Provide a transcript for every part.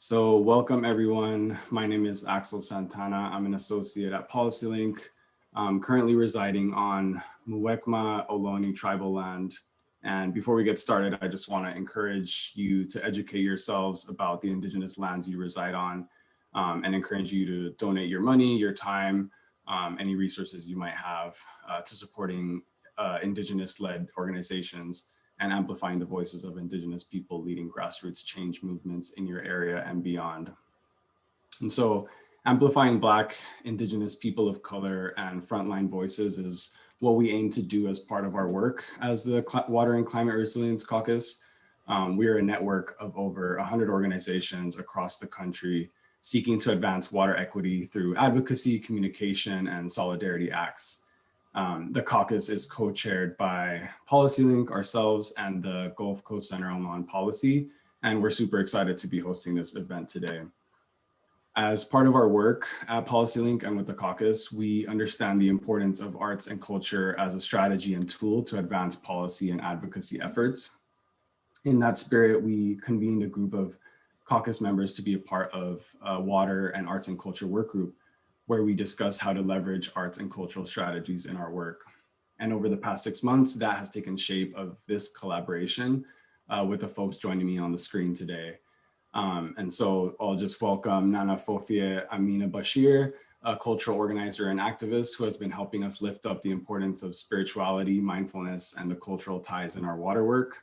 So welcome everyone. My name is Axel Santana. I'm an associate at PolicyLink, currently residing on Muwekma Ohlone tribal land. And before we get started, I just want to encourage you to educate yourselves about the indigenous lands you reside on, and encourage you to donate your money, your time, any resources you might have to supporting indigenous-led organizations and amplifying the voices of indigenous people leading grassroots change movements in your area and beyond. And so amplifying Black, indigenous people of color and frontline voices is what we aim to do as part of our work as the Water and Climate Resilience Caucus. We are a network of over 100 organizations across the country seeking to advance water equity through advocacy, communication, and solidarity acts. The caucus is co-chaired by PolicyLink, ourselves, and the Gulf Coast Center on Law and Policy, and we're super excited to be hosting this event today. As part of our work at PolicyLink and with the caucus, we understand the importance of arts and culture as a strategy and tool to advance policy and advocacy efforts. In that spirit, we convened a group of caucus members to be a part of a water and arts and culture work group, where we discuss how to leverage arts and cultural strategies in our work. And over the past 6 months, that has taken shape of this collaboration with the folks joining me on the screen today. And so I'll just welcome Nana Fofia Amina Bashir, a cultural organizer and activist who has been helping us lift up the importance of spirituality, mindfulness, and the cultural ties in our water work.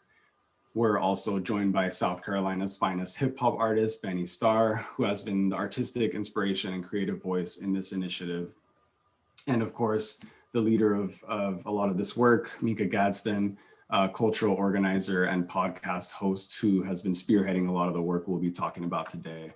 We're also joined by South Carolina's finest hip hop artist, Benny Starr, who has been the artistic inspiration and creative voice in this initiative. And of course, the leader of a lot of this work, Mika Gadsden, cultural organizer and podcast host who has been spearheading a lot of the work we'll be talking about today.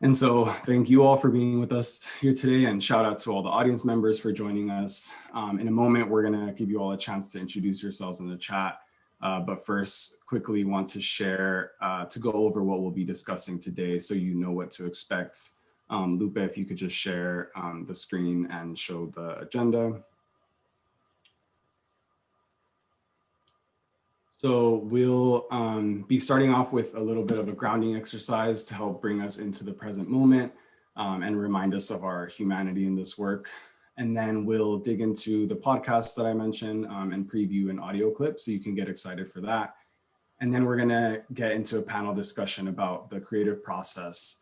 And so thank you all for being with us here today, and shout out to all the audience members for joining us. In a moment, we're gonna give you all a chance to introduce yourselves in the chat. But first, quickly want to share, to go over what we'll be discussing today so you know what to expect. Lupe, if you could just share the screen and show the agenda. So we'll be starting off with a little bit of a grounding exercise to help bring us into the present moment and remind us of our humanity in this work. And then we'll dig into the podcast that I mentioned and preview an audio clip so you can get excited for that. And then we're gonna get into a panel discussion about the creative process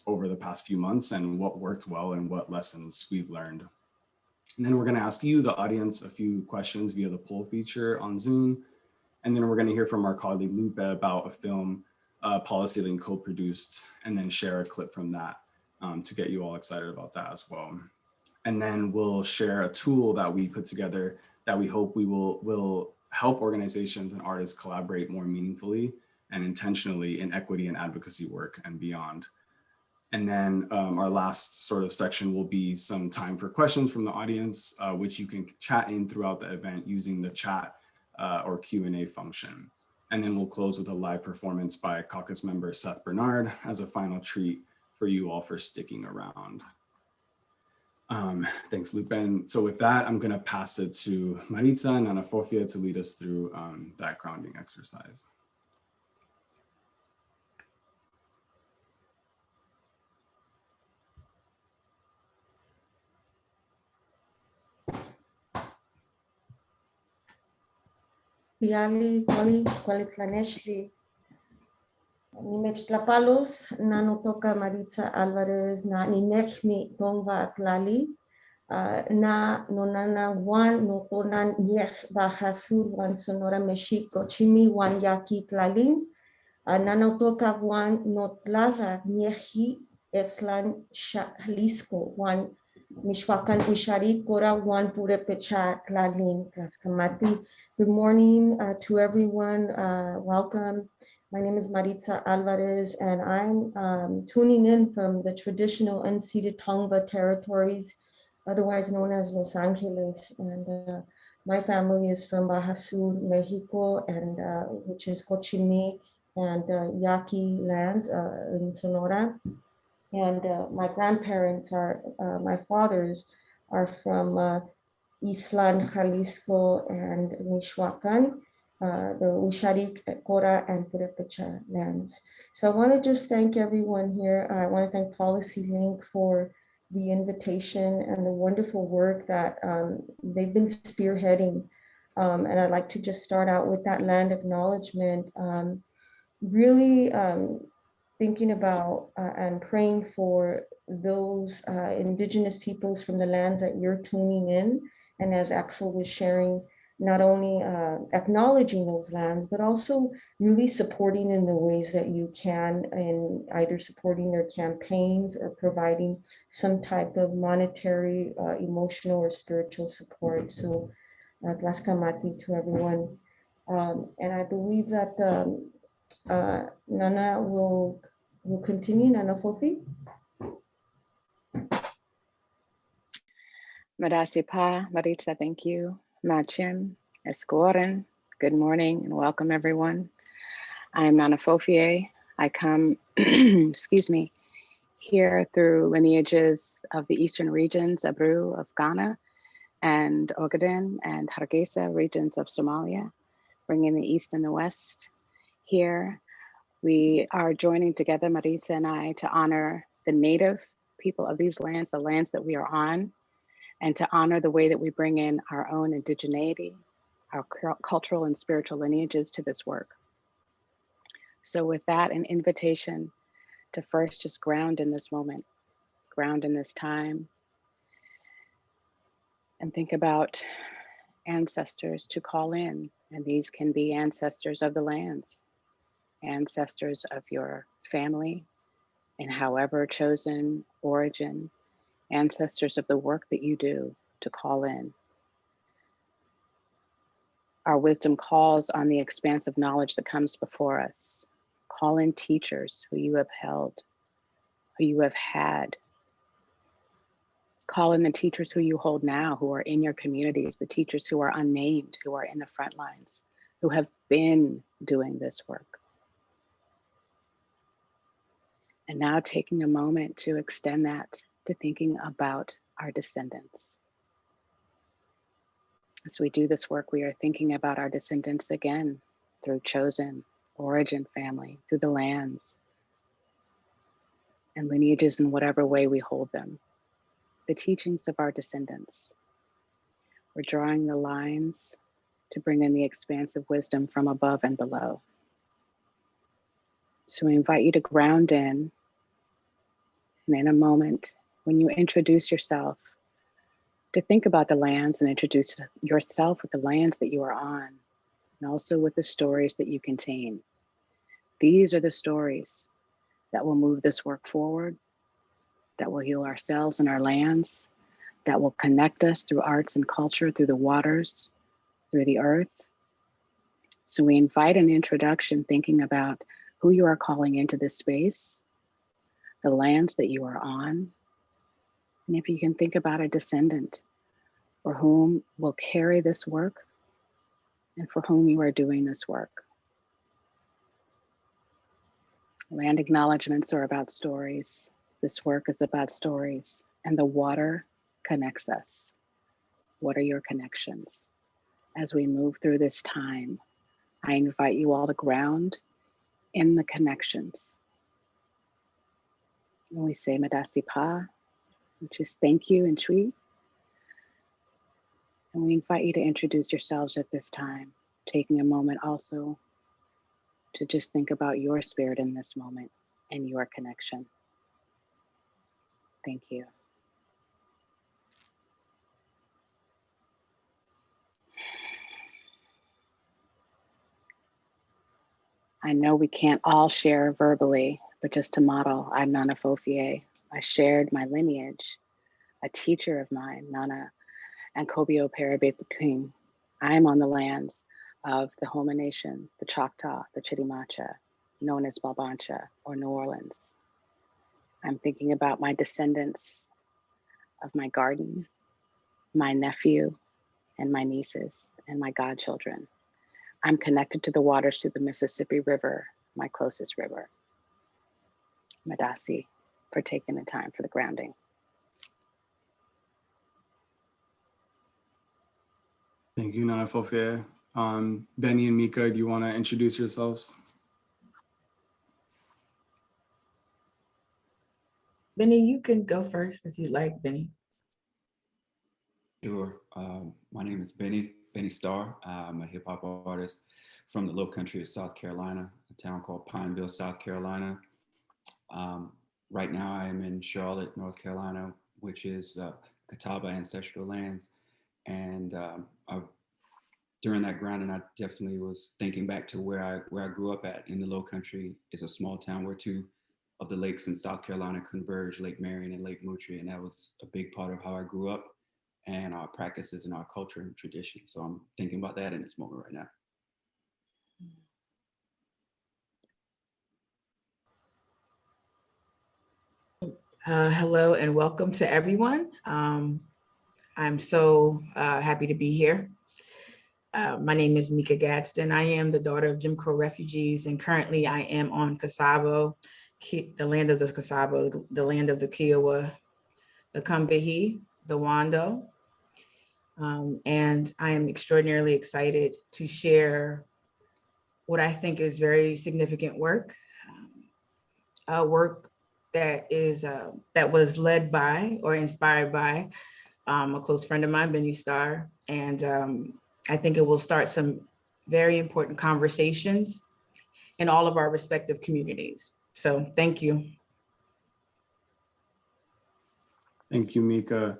over the past few months and what worked well and what lessons we've learned. And then we're gonna ask you, the audience, a few questions via the poll feature on Zoom. And then we're gonna hear from our colleague Lupe about a film PolicyLink co-produced, and then share a clip from that to get you all excited about that as well. And then we'll share a tool that we put together that we hope will help organizations and artists collaborate more meaningfully and intentionally in equity and advocacy work and beyond. And then our last sort of section will be some time for questions from the audience, which you can chat in throughout the event using the chat or Q&A function. And then we'll close with a live performance by caucus member Seth Bernard as a final treat for you all for sticking around. Thanks, Lupe. And so with that, I'm going to pass it to Maritza and Ana Fofia to lead us through that grounding exercise. Piali, quali tlaneshli. Nimech tlapalos, nanotoka Maritza Alvarez, na ninechmi tongva atlali. Na nonana wan notonan niech bahasur wan Sonora Mexico chimi wan yaki tlalin. Nanotoka wan notlala nieji eslan Jalisco wan Mishwakan Isharit Gora wan Purepecha tlalin Tlaxcamati. Good morning to everyone. Welcome. My name is Maritza Alvarez, and I'm tuning in from the traditional unceded Tongva territories, otherwise known as Los Angeles. And my family is from Baja Sur, Mexico, and which is Cochimí and Yaqui lands in Sonora. And my grandparents are, my fathers are from Islan, Jalisco, and Michoacan. the Usharik, Kora, and Purepecha lands. So I want to just thank everyone here. I want to thank Policy Link for the invitation and the wonderful work that they've been spearheading. And I'd like to just start out with that land acknowledgement. Really thinking about and praying for those indigenous peoples from the lands that you're tuning in. And as Axel was sharing, not only acknowledging those lands, but also really supporting in the ways that you can, in either supporting their campaigns or providing some type of monetary, emotional, or spiritual support. So, Tlaxcamati to everyone. And I believe that Nana will continue. Nana Fofi. Madasipa, Maritza, thank you. Machim, Escoren, good morning and welcome everyone. I am Nana Fofie. I come, excuse me, here through lineages of the eastern regions, Abreu of Ghana, and Ogaden and Hargeisa regions of Somalia, bringing the east and the west here. We are joining together, Maritza and I, to honor the native people of these lands, the lands that we are on, and to honor the way that we bring in our own indigeneity, our cultural and spiritual lineages to this work. So with that, an invitation to first just ground in this moment, ground in this time, and think about ancestors to call in. And these can be ancestors of the lands, ancestors of your family, in however chosen origin, ancestors of the work that you do to call in. Our wisdom calls on the expansive knowledge that comes before us. Call in teachers who you have held, who you have had. Call in the teachers who you hold now, who are in your communities, the teachers who are unnamed, who are in the front lines, who have been doing this work. And now taking a moment to extend that to thinking about our descendants. As we do this work, we are thinking about our descendants again through chosen origin family, through the lands and lineages in whatever way we hold them, the teachings of our descendants. We're drawing the lines to bring in the expansive wisdom from above and below. So we invite you to ground in, and in a moment, when you introduce yourself, to think about the lands and introduce yourself with the lands that you are on, and also with the stories that you contain. These are the stories that will move this work forward, that will heal ourselves and our lands, that will connect us through arts and culture, through the waters, through the earth. So we invite an introduction thinking about who you are calling into this space, the lands that you are on, and if you can think about a descendant for whom will carry this work and for whom you are doing this work. Land acknowledgements are about stories. This work is about stories, and the water connects us. What are your connections? As we move through this time, I invite you all to ground in the connections. And we say Madasi Pa, which is thank you in Twi. And we invite you to introduce yourselves at this time, taking a moment also to just think about your spirit in this moment and your connection. Thank you. I know we can't all share verbally, but just to model, I'm Nana Fofie. I shared my lineage, a teacher of mine, Nana and Kobio Parabe King. I am on the lands of the Homa Nation, the Choctaw, the Chitimacha, known as Balbancha or New Orleans. I'm thinking about my descendants of my garden, my nephew, and my nieces, and my godchildren. I'm connected to the waters through the Mississippi River, my closest river. Madasi, for taking the time for the grounding. Thank you, Nana Fofie. Benny and Mika, do you want to introduce yourselves? Benny, you can go first if you'd like, Benny. Sure. My name is Benny Starr. I'm a hip hop artist from the Low Country of South Carolina, a town called Pineville, South Carolina. Right now I am in Charlotte, North Carolina, which is Catawba ancestral lands. And during that grounding, I definitely was thinking back to where I grew up at in the Low Country. It's a small town where two of the lakes in South Carolina converge, Lake Marion and Lake Moultrie. And that was a big part of how I grew up and our practices and our culture and tradition. So I'm thinking about that in this moment right now. Hello and welcome to everyone. I'm so happy to be here. My name is Mika Gadsden. I am the daughter of Jim Crow refugees, and currently I am on Kasabo, the land of the Kasabo, the land of the Kiowa, the Combahee, the Wando. And I am extraordinarily excited to share what I think is very significant work, work that was led by or inspired by a close friend of mine, Benny Starr. And I think it will start some very important conversations in all of our respective communities. So thank you. Thank you, Mika.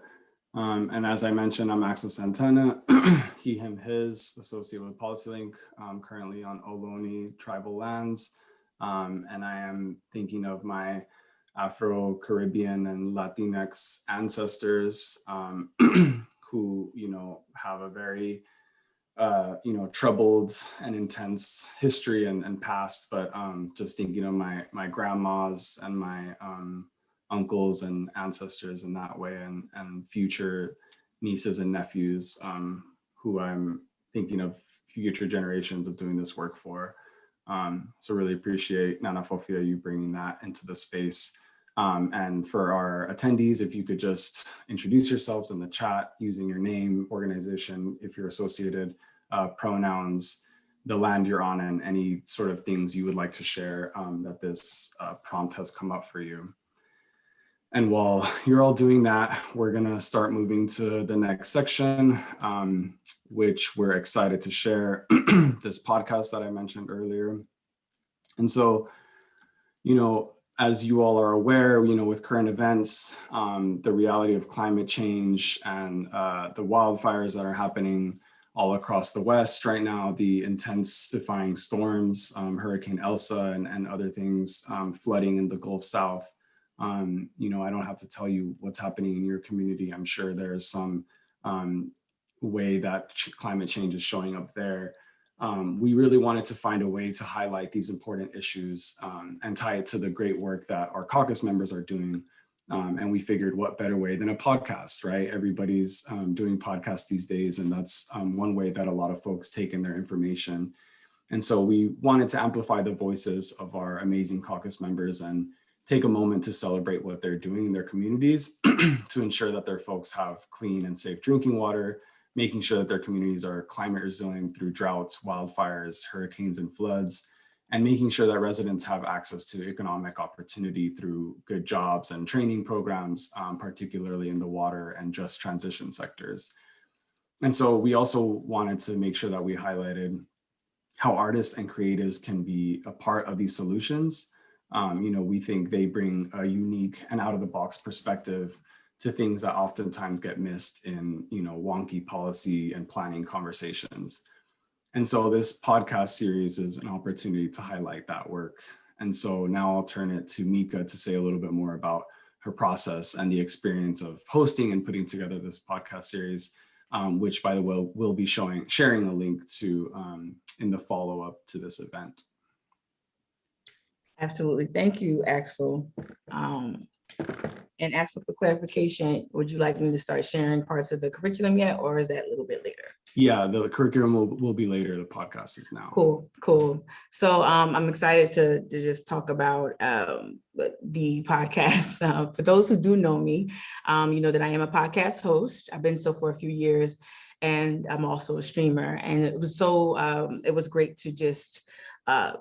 And as I mentioned, I'm Axel Santana, he, him, his, associate with PolicyLink, currently on Ohlone tribal lands. And I am thinking of my Afro-Caribbean and Latinx ancestors who, have a very, troubled and intense history and past, but just thinking of my grandmas and my uncles and ancestors in that way, and future nieces and nephews who I'm thinking of future generations of doing this work for. So really appreciate, Nana Fofia, you bringing that into the space. And for our attendees, if you could just introduce yourselves in the chat using your name, organization, if you're associated, pronouns, the land you're on, and any sort of things you would like to share that this prompt has come up for you. And while you're all doing that, we're gonna start moving to the next section, which we're excited to share this podcast that I mentioned earlier. And so, as you all are aware, with current events, the reality of climate change and the wildfires that are happening all across the West right now, the intensifying storms, Hurricane Elsa and other things, flooding in the Gulf South. I don't have to tell you what's happening in your community. I'm sure there's some way that climate change is showing up there. We really wanted to find a way to highlight these important issues and tie it to the great work that our caucus members are doing. And we figured what better way than a podcast, right? Everybody's doing podcasts these days, and that's one way that a lot of folks take in their information. And so we wanted to amplify the voices of our amazing caucus members and take a moment to celebrate what they're doing in their communities to ensure that their folks have clean and safe drinking water, making sure that their communities are climate resilient through droughts, wildfires, hurricanes, and floods, and making sure that residents have access to economic opportunity through good jobs and training programs, particularly in the water and just transition sectors. And so we also wanted to make sure that we highlighted how artists and creatives can be a part of these solutions. We think they bring a unique and out of the box perspective to things that oftentimes get missed in, wonky policy and planning conversations. And so this podcast series is an opportunity to highlight that work. And so now I'll turn it to Mika to say a little bit more about her process and the experience of hosting and putting together this podcast series, which, by the way, we'll be sharing a link to in the follow-up to this event. Absolutely. Thank you, Axel. And Axel, for clarification, would you like me to start sharing parts of the curriculum yet, or is that a little bit later? Yeah, the curriculum will be later. The podcast is now. Cool. So I'm excited to just talk about the podcast. For those who do know me, you know that I am a podcast host. I've been so for a few years. and I'm also a streamer. And it was so, it was great to just, to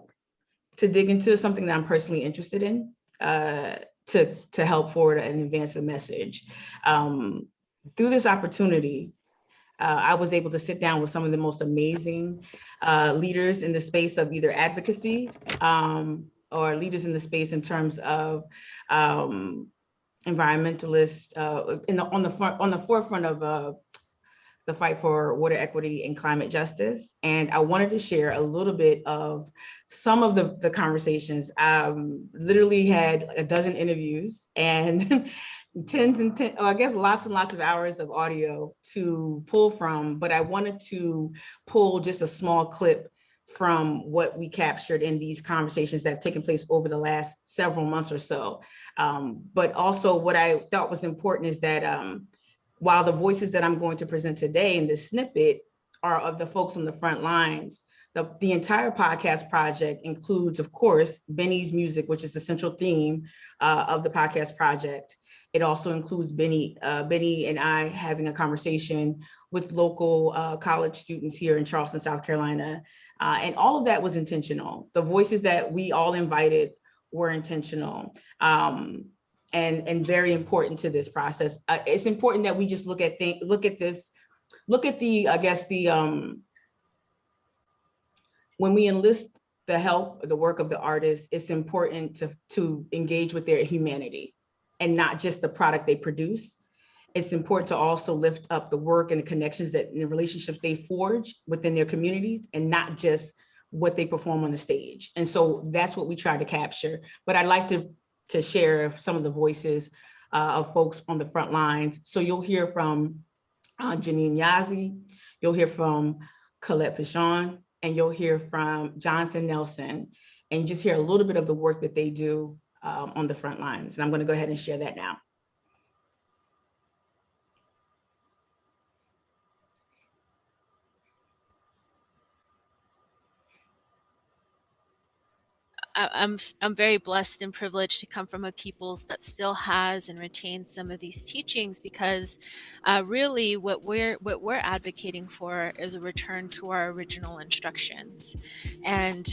dig into something that I'm personally interested in, to help forward and advance a message. Through this opportunity, I was able to sit down with some of the most amazing leaders in the space of either advocacy or leaders in the space in terms of environmentalists on the forefront of the fight for water equity and climate justice. And I wanted to share a little bit of some of the conversations. Literally had a dozen interviews and lots and lots of hours of audio to pull from, but I wanted to pull just a small clip from what we captured in these conversations that have taken place over the last several months or so. But also what I thought was important is that while the voices that I'm going to present today in this snippet are of the folks on the front lines, the entire podcast project includes, of course, Benny's music, which is the central theme of the podcast project. It also includes Benny and I having a conversation with local college students here in Charleston, South Carolina. And all of that was intentional. The voices that we all invited were intentional. And very important to this process. It's important that we just look at when we enlist the help, the work of the artists, it's important to engage with their humanity and not just the product they produce. It's important to also lift up the work and the connections and the relationships they forge within their communities and not just what they perform on the stage. And so that's what we try to capture. But I'd like to share some of the voices of folks on the front lines. So you'll hear from Janine Yazzie, you'll hear from Colette Pichon, and you'll hear from Jonathan Nelson, and just hear a little bit of the work that they do on the front lines. And I'm gonna go ahead and share that now. I'm very blessed and privileged to come from a peoples that still has and retains some of these teachings, because really what we're advocating for is a return to our original instructions. And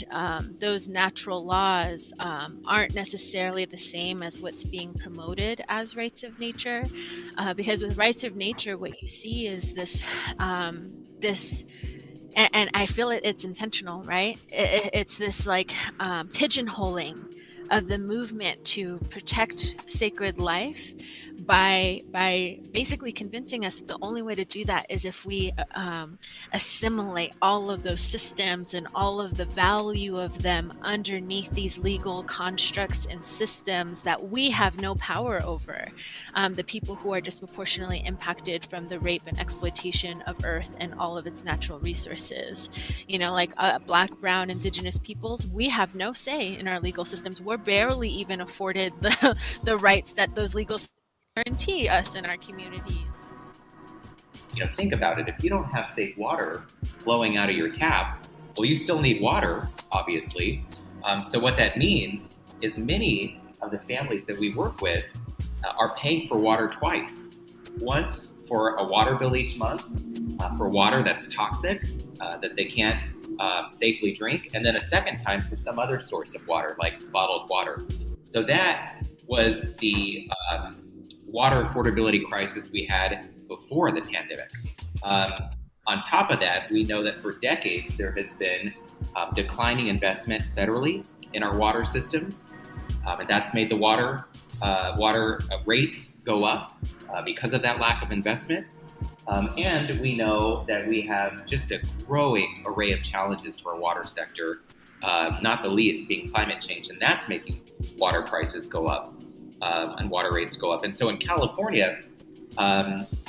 those natural laws aren't necessarily the same as what's being promoted as rights of nature, because with rights of nature, what you see is this and I feel it's intentional, right? It's this like pigeonholing of the movement to protect sacred life by basically convincing us that the only way to do that is if we assimilate all of those systems and all of the value of them underneath these legal constructs and systems that we have no power over. The people who are disproportionately impacted from the rape and exploitation of Earth and all of its natural resources. You know, like Black, Brown, Indigenous peoples, we have no say in our legal systems. We're barely even afforded the rights that those legal systems guarantee us in our communities. You know, think about it. If you don't have safe water flowing out of your tap, well, you still need water, obviously. So what that means is many of the families that we work with are paying for water twice. Once for a water bill each month, for water that's toxic, that they can't safely drink, and then a second time for some other source of water, like bottled water. So that was the water affordability crisis we had before the pandemic. On top of that, we know that for decades there has been declining investment federally in our water systems, and that's made the water rates go up because of that lack of investment. And we know that we have just a growing array of challenges to our water sector, not the least being climate change, and that's making water prices go up and water rates go up. And so in California,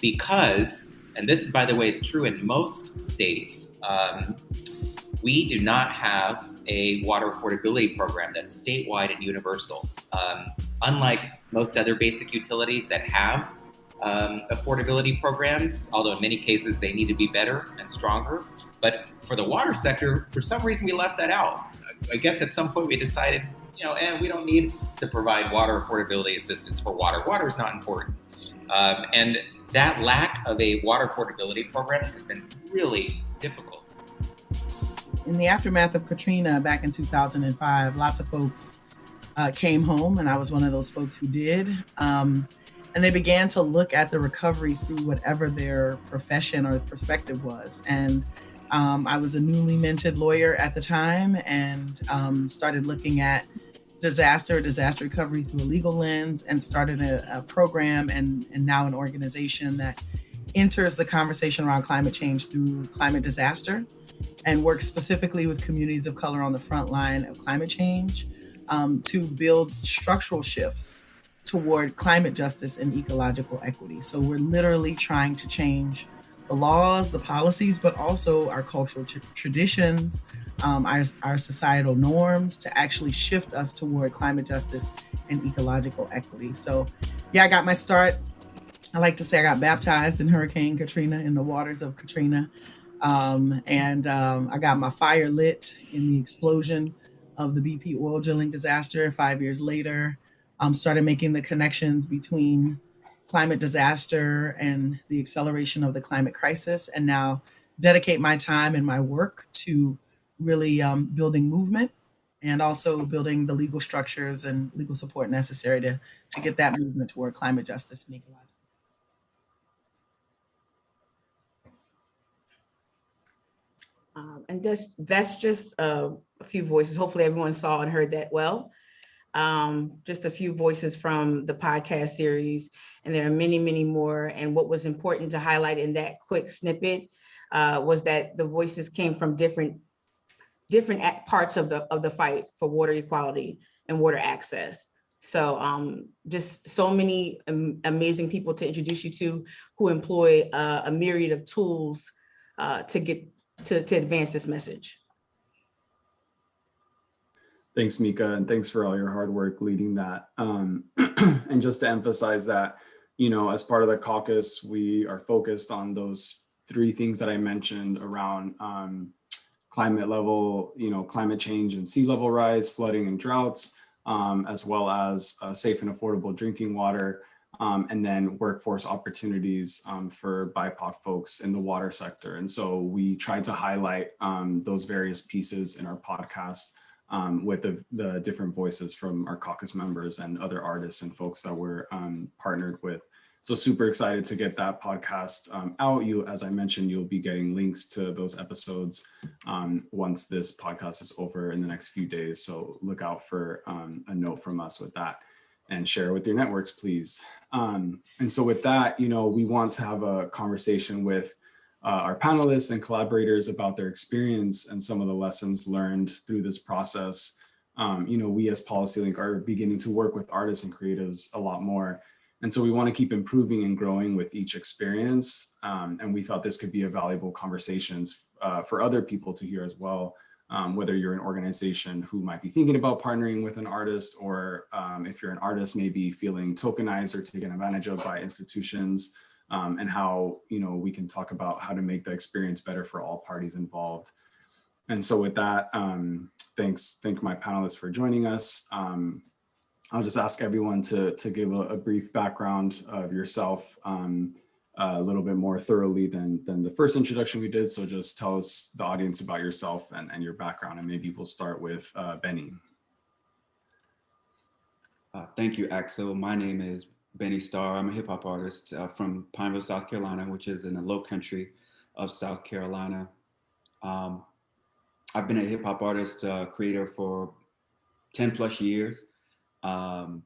because, and this, by the way, is true in most states, we do not have a water affordability program that's statewide and universal. Unlike most other basic utilities that have affordability programs, although in many cases they need to be better and stronger. But for the water sector, for some reason we left that out. I guess at some point we decided, and we don't need to provide water affordability assistance for water. Water is not important. And that lack of a water affordability program has been really difficult. In the aftermath of Katrina back in 2005, lots of folks came home, and I was one of those folks who did. And they began to look at the recovery through whatever their profession or perspective was. And I was a newly minted lawyer at the time, and started looking at disaster recovery through a legal lens, and started a program and now an organization that enters the conversation around climate change through climate disaster, and works specifically with communities of color on the front line of climate change to build structural shifts toward climate justice and ecological equity. So we're literally trying to change the laws, the policies, but also our cultural traditions, our societal norms to actually shift us toward climate justice and ecological equity. So yeah, I got my start. I like to say I got baptized in Hurricane Katrina, in the waters of Katrina. I got my fire lit in the explosion of the BP oil drilling disaster 5 years later. Started making the connections between climate disaster and the acceleration of the climate crisis, and now dedicate my time and my work to really building movement, and also building the legal structures and legal support necessary to get that movement toward climate justice and ecological. And that's just a few voices. Hopefully everyone saw and heard that well. Just a few voices from the podcast series, and there are many, many more. And what was important to highlight in that quick snippet was that the voices came from different parts of the fight for water equality and water access. So just so many amazing people to introduce you to, who employ a myriad of tools to advance this message. Thanks, Mika, and thanks for all your hard work leading that. And just to emphasize that, as part of the caucus, we are focused on those three things that I mentioned around climate level, climate change and sea level rise, flooding and droughts, as well as safe and affordable drinking water, and then workforce opportunities for BIPOC folks in the water sector. And so we tried to highlight those various pieces in our podcast with the different voices from our caucus members and other artists and folks that we're partnered with. So super excited to get that podcast out. As I mentioned, you'll be getting links to those episodes once this podcast is over in the next few days. So look out for a note from us with that, and share with your networks, please. And so with that, we want to have a conversation with our panelists and collaborators about their experience and some of the lessons learned through this process. We as PolicyLink are beginning to work with artists and creatives a lot more. And so we want to keep improving and growing with each experience. And we thought this could be a valuable conversations for other people to hear as well, whether you're an organization who might be thinking about partnering with an artist, or if you're an artist maybe feeling tokenized or taken advantage of by institutions, and how we can talk about how to make the experience better for all parties involved. And so with that, thank my panelists for joining us. I'll just ask everyone to give a brief background of yourself, a little bit more thoroughly than the first introduction we did. So just tell us, the audience, about yourself and your background, and maybe we'll start with Benny. Thank you, Axel. My name is Benny Starr. I'm a hip hop artist from Pineville, South Carolina, which is in the low country of South Carolina. I've been a hip hop artist, creator for 10 plus years. And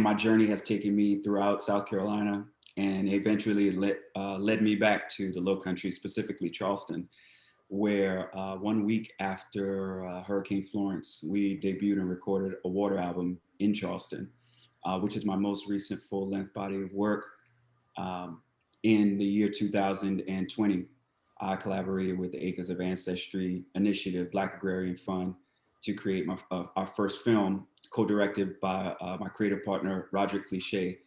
my journey has taken me throughout South Carolina, and eventually led me back to the low country, specifically Charleston, where 1 week after Hurricane Florence, we debuted and recorded a water album in Charleston, which is my most recent full-length body of work. In the year 2020, I collaborated with the Acres of Ancestry Initiative Black Agrarian Fund to create our first film, co-directed by my creative partner, Roderick Cliche.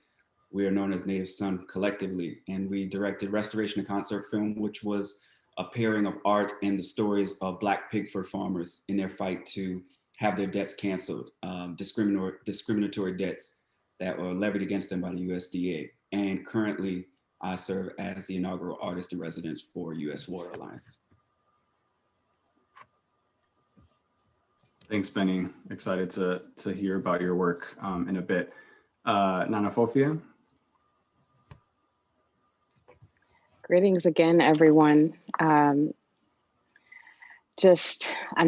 We are known as Native Son collectively, and we directed Restoration and Concert Film, which was a pairing of art and the stories of Black pig fur farmers in their fight to have their debts canceled, discriminatory debts that were levied against them by the USDA. And currently, I serve as the inaugural artist in residence for U.S. Water Alliance. Thanks, Benny. Excited to hear about your work in a bit. Nana Fofia. Greetings again, everyone. I'm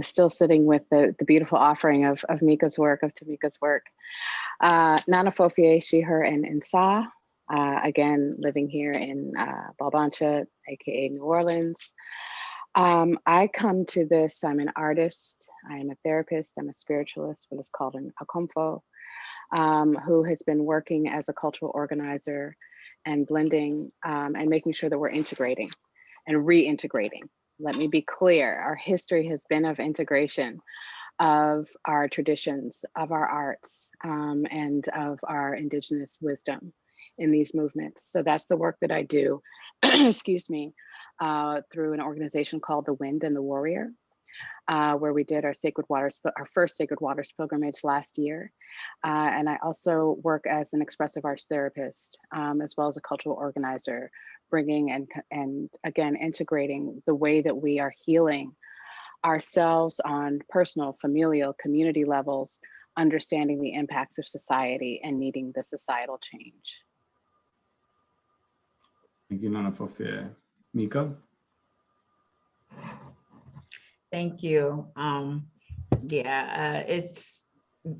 still sitting with the beautiful offering of Mika's work, of Tamika's work. Nana Fofia, she, her, and Sa. Again, living here in Balbancha, AKA New Orleans. I come to this, I'm an artist, I am a therapist, I'm a spiritualist, what is called an akomfo, who has been working as a cultural organizer and blending and making sure that we're integrating and reintegrating. Let me be clear, our history has been of integration of our traditions, of our arts, and of our indigenous wisdom in these movements. So that's the work that I do, excuse me, through an organization called The Wind and the Warrior, where we did our first Sacred Waters pilgrimage last year. And I also work as an expressive arts therapist, as well as a cultural organizer, bringing and again, integrating the way that we are healing ourselves on personal, familial, community levels, understanding the impacts of society and needing the societal change. Thank you, Nana Fofia. Mika? Thank you. It's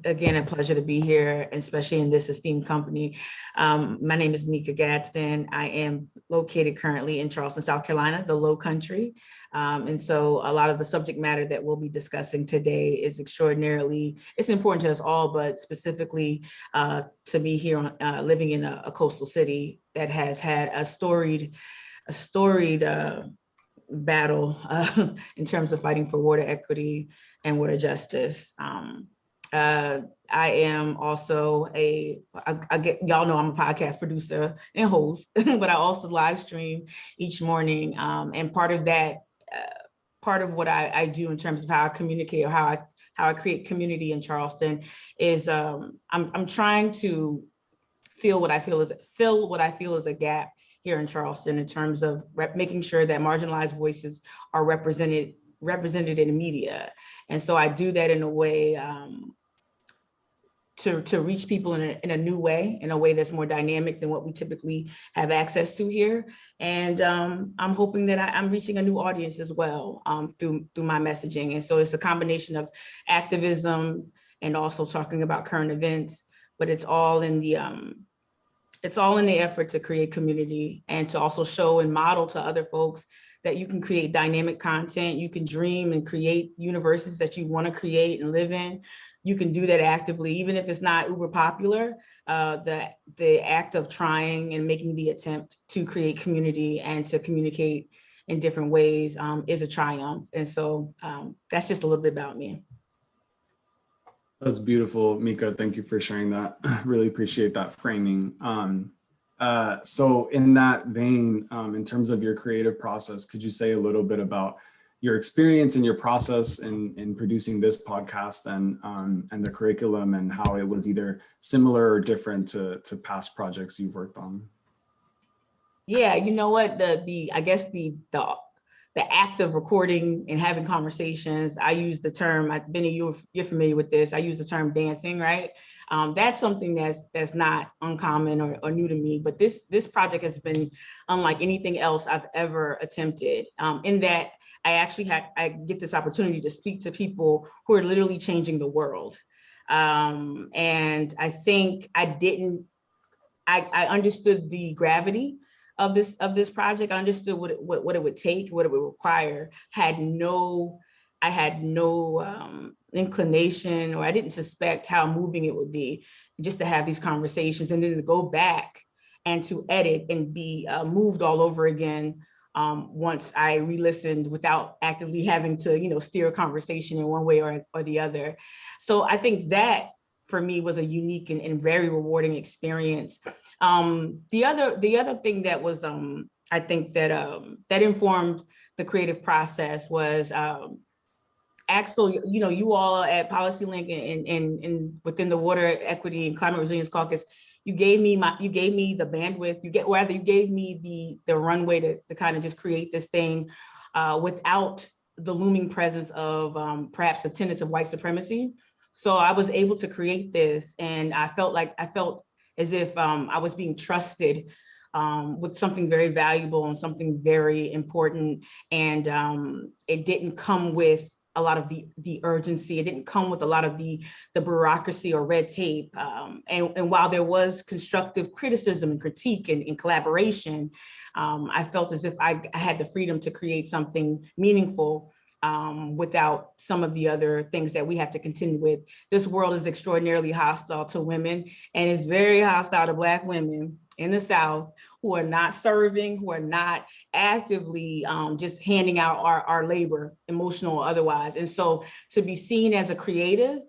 again a pleasure to be here, especially in this esteemed company. My name is Mika Gadsden. I am located currently in Charleston, South Carolina, the Low Country. And so a lot of the subject matter that we'll be discussing today is it's important to us all, but specifically to me here living in a coastal city that has had a storied battle in terms of fighting for water equity and water justice. I am also y'all know I'm a podcast producer and host, but I also live stream each morning. And part of what I do in terms of how I communicate or how I create community in Charleston is I'm trying to fill what I feel is a gap here in Charleston in terms of making sure that marginalized voices are represented in the media. And so I do that in a way to reach people in a new way, in a way that's more dynamic than what we typically have access to here. And I'm hoping that I'm reaching a new audience as well through my messaging. And so it's a combination of activism and also talking about current events, but it's all in the effort to create community and to also show and model to other folks that you can create dynamic content, you can dream and create universes that you want to create and live in. You can do that actively, even if it's not uber popular. The act of trying and making the attempt to create community and to communicate in different ways is a triumph. And so that's just a little bit about me. That's beautiful, Mika. Thank you for sharing that. Really appreciate that framing. So in that vein, in terms of your creative process, could you say a little bit about your experience and your process in producing this podcast and the curriculum and how it was either similar or different to past projects you've worked on? Yeah, you know what, I guess the act of recording and having conversations, I use the term, Benny, you're familiar with this, I use the term dancing, right? That's something that's not uncommon or new to me, but this project has been unlike anything else I've ever attempted, in that I get this opportunity to speak to people who are literally changing the world. And I think I understood the gravity of this project. I understood what it would take, what it would require. I had no inclination, or I didn't suspect how moving it would be just to have these conversations and then to go back and to edit and be moved all over again once I re-listened without actively having to, steer a conversation in one way or the other. So I think that for me was a unique and very rewarding experience. The other thing that was, I think that informed the creative process was Axel, you know, you all at PolicyLink and within the Water Equity and Climate Resilience Caucus, you gave me the bandwidth, you gave me the runway to kind of just create this thing without the looming presence of perhaps the tenets of white supremacy. So I was able to create this, and I felt as if I was being trusted with something very valuable and something very important. And it didn't come with a lot of the urgency. It didn't come with a lot of the bureaucracy or red tape. And while there was constructive criticism and critique and collaboration, I felt as if I had the freedom to create something meaningful without some of the other things that we have to contend with. This world is extraordinarily hostile to women, and it's very hostile to Black women in the South who are not serving, who are not actively just handing out our labor, emotional or otherwise. And so to be seen as a creative,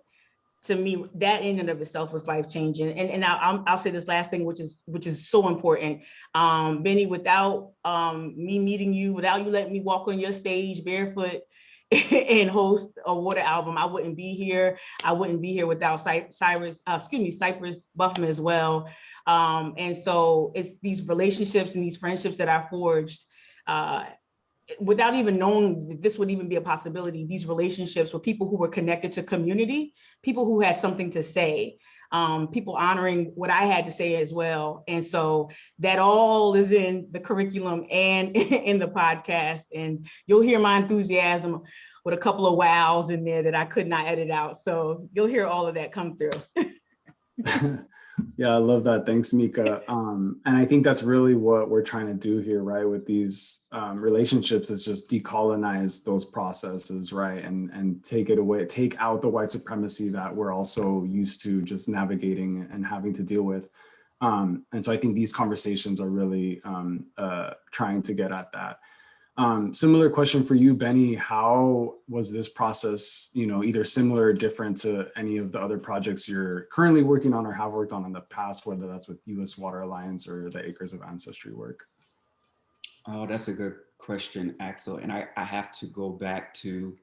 to me, that in and of itself was life-changing. And I'll say this last thing, which is so important. Benny, without me meeting you, without you letting me walk on your stage barefoot and host a water album, I wouldn't be here. I wouldn't be here without Cypress Buffman as well. And so it's these relationships and these friendships that I forged without even knowing that this would even be a possibility. These relationships with people who were connected to community, people who had something to say, people honoring what I had to say as well. And so that all is in the curriculum and in the podcast. And you'll hear my enthusiasm with a couple of wows in there that I could not edit out. So you'll hear all of that come through. Yeah, I love that. Thanks, Mika. And I think that's really what we're trying to do here, right? With these relationships, is just decolonize those processes, right? And take it away, take out the white supremacy that we're also used to just navigating and having to deal with. And so I think these conversations are really trying to get at that. Similar question for you, Benny. How was this process, either similar or different to any of the other projects you're currently working on or have worked on in the past, whether that's with U.S. Water Alliance or the Acres of Ancestry work? Oh, that's a good question, Axel. And I have to go back to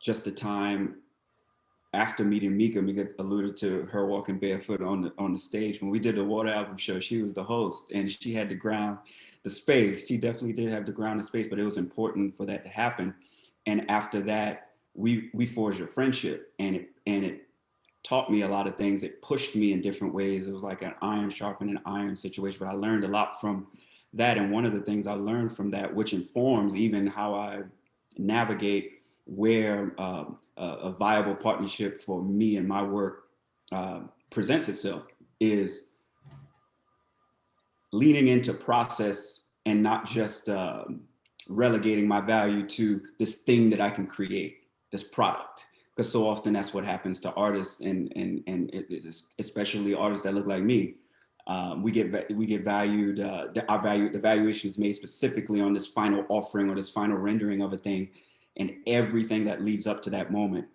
just the time after meeting Mika. Mika alluded to her walking barefoot on the stage. When we did the Water Album show, she was the host, and she had to ground the space. She definitely did have to ground the space, but it was important for that to happen. And after that, we forged a friendship, and it taught me a lot of things. It pushed me in different ways. It was like an iron sharpening iron situation, but I learned a lot from that. And one of the things I learned from that, which informs even how I navigate where a viable partnership for me and my work presents itself, is leaning into process and not just relegating my value to this thing that I can create, this product. Because so often that's what happens to artists, and it is especially artists that look like me. We get valued. The valuation is made specifically on this final offering or this final rendering of a thing, and everything that leads up to that moment,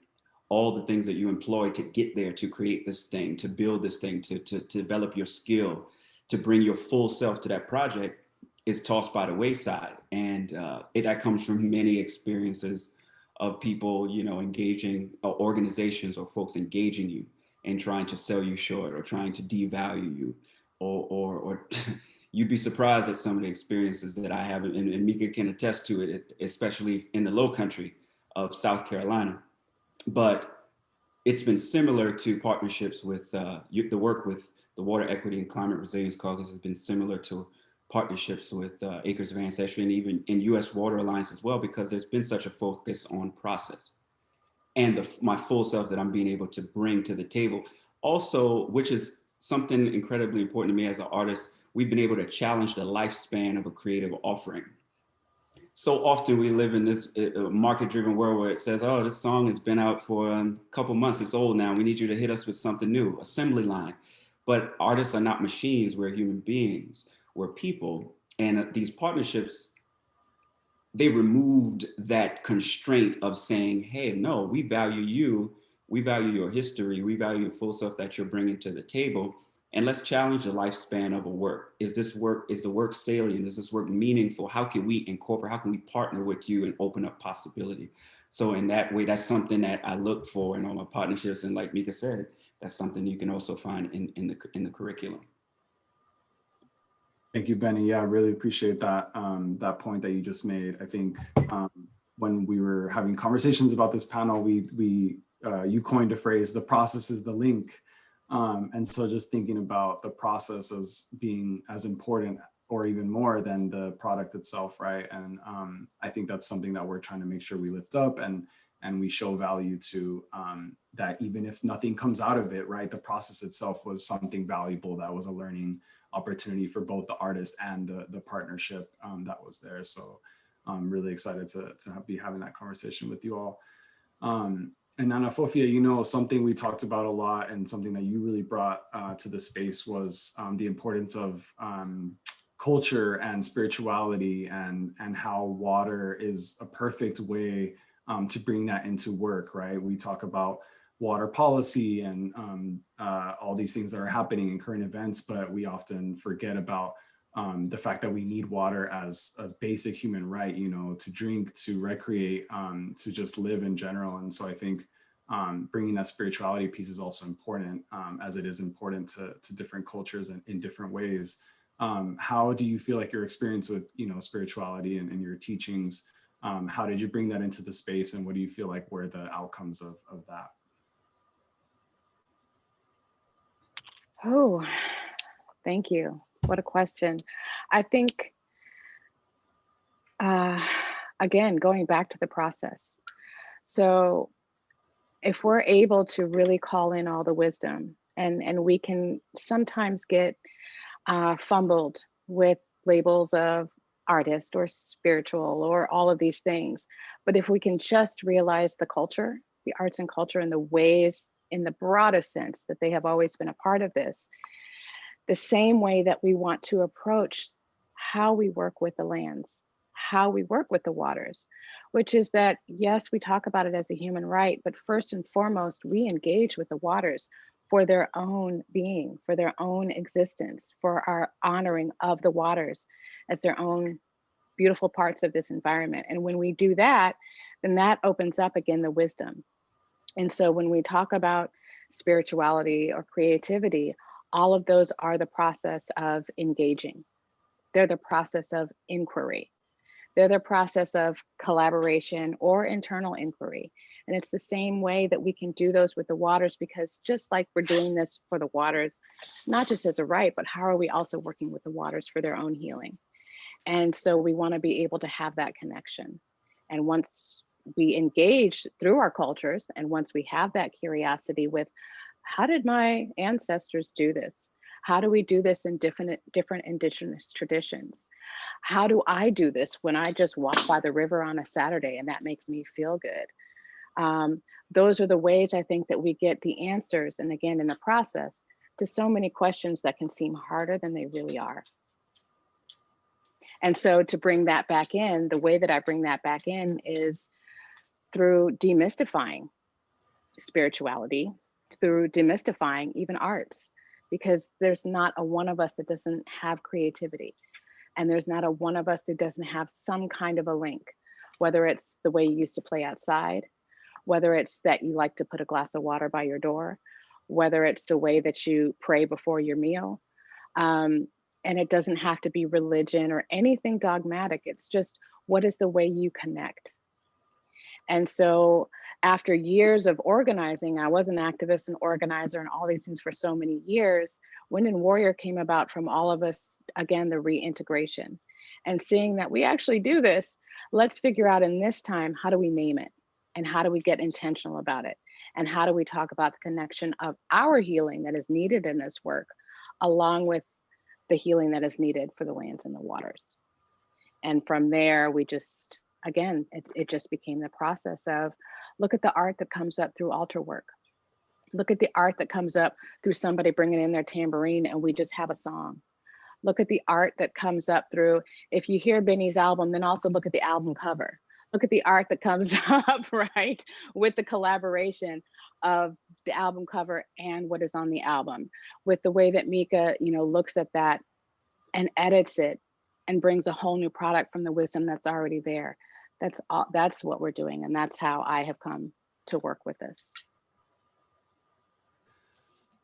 all the things that you employ to get there, to create this thing, to build this thing, to develop your skill, to bring your full self to that project, is tossed by the wayside. And that comes from many experiences of people, engaging, organizations or folks engaging you and trying to sell you short or trying to devalue you, or you'd be surprised at some of the experiences that I have, and Mika can attest to it, especially in the low country of South Carolina. But it's been similar to partnerships with the work with the Water Equity and Climate Resilience Caucus has been similar to partnerships with Acres of Ancestry and even in U.S. Water Alliance as well, because there's been such a focus on process and my full self that I'm being able to bring to the table. Also, which is something incredibly important to me as an artist, we've been able to challenge the lifespan of a creative offering. So often we live in this market-driven world where it says, oh, this song has been out for a couple months, it's old now, we need you to hit us with something new, assembly line. But artists are not machines, we're human beings, we're people. And these partnerships, they removed that constraint of saying, hey, no, we value you, we value your history, we value the full self that you're bringing to the table, and let's challenge the lifespan of a work. Is the work salient? Is this work meaningful? How can we incorporate, how can we partner with you and open up possibility? So in that way, that's something that I look for in all my partnerships. And like Mika said, that's something you can also find in the curriculum. Thank you, Benny. Yeah, I really appreciate that that point that you just made. I think when we were having conversations about this panel, you coined a phrase, "the process is the link." And so just thinking about the process as being as important or even more than the product itself, right? And I think that's something that we're trying to make sure we lift up and we show value to, that even if nothing comes out of it, right? The process itself was something valuable, that was a learning opportunity for both the artist and the partnership that was there. So I'm really excited to be having that conversation with you all. And Nana Fofia, you know, something we talked about a lot and something that you really brought to the space was the importance of culture and spirituality and how water is a perfect way to bring that into work, right? We talk about water policy and all these things that are happening in current events, but we often forget about the fact that we need water as a basic human right, you know, to drink, to recreate, to just live in general. And so I think bringing that spirituality piece is also important, as it is important to different cultures and in different ways. How do you feel like your experience with, you know, spirituality and your teachings, how did you bring that into the space, and what do you feel like were the outcomes of that? Oh, thank you. What a question. I think, again, going back to the process. So if we're able to really call in all the wisdom, and we can sometimes get fumbled with labels of artist or spiritual or all of these things. But if we can just realize the culture, the arts and culture, and the ways in the broadest sense that they have always been a part of this, the same way that we want to approach how we work with the lands, how we work with the waters, which is that, yes, we talk about it as a human right, but first and foremost, we engage with the waters for their own being, for their own existence, for our honoring of the waters as their own beautiful parts of this environment. And when we do that, then that opens up again the wisdom. And so when we talk about spirituality or creativity, all of those are the process of engaging. They're the process of inquiry. They're the process of collaboration or internal inquiry. And it's the same way that we can do those with the waters, because just like we're doing this for the waters, not just as a right, but how are we also working with the waters for their own healing? And so we want to be able to have that connection. And once we engage through our cultures, and once we have that curiosity with, how did my ancestors do this? How do we do this in different indigenous traditions? How do I do this when I just walk by the river on a Saturday and that makes me feel good? Those are the ways I think that we get the answers, and again, in the process, to so many questions that can seem harder than they really are. And so to bring that back in, the way that I bring that back in is through demystifying spirituality, through demystifying even arts, because there's not a one of us that doesn't have creativity. And there's not a one of us that doesn't have some kind of a link, whether it's the way you used to play outside, whether it's that you like to put a glass of water by your door, whether it's the way that you pray before your meal. And it doesn't have to be religion or anything dogmatic. It's just, what is the way you connect? And so after years of organizing, I was an activist and organizer and all these things for so many years, Wind and Warrior came about from all of us, again, the reintegration and seeing that we actually do this. Let's figure out in this time, how do we name it? And how do we get intentional about it? And how do we talk about the connection of our healing that is needed in this work, along with the healing that is needed for the lands and the waters? And from there, we just, again, it just became the process of, look at the art that comes up through altar work. Look at the art that comes up through somebody bringing in their tambourine and we just have a song. Look at the art that comes up through, if you hear Benny's album, then also look at the album cover. Look at the art that comes up, right, with the collaboration of the album cover and what is on the album, with the way that Mika, looks at that and edits it and brings a whole new product from the wisdom that's already there. That's all, that's what we're doing. And that's how I have come to work with this.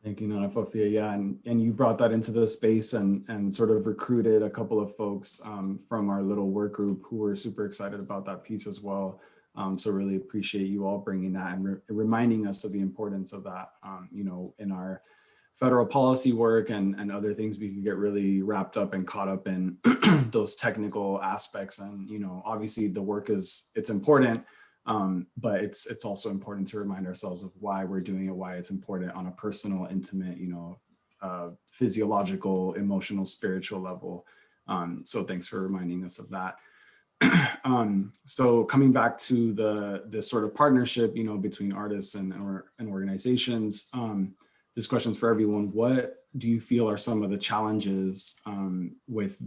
Thank you, Nana Fofia. Yeah, and you brought that into the space and sort of recruited a couple of folks from our little work group who were super excited about that piece as well. So really appreciate you all bringing that and reminding us of the importance of that. You know, in our federal policy work and other things, we could get really wrapped up and caught up in those technical aspects. And, you know, obviously the work it's important. But it's also important to remind ourselves of why we're doing it, why it's important on a personal, intimate, you know, physiological, emotional, spiritual level. So thanks for reminding us of that. So coming back to this sort of partnership, you know, between artists and organizations, this question's for everyone. What do you feel are some of the challenges with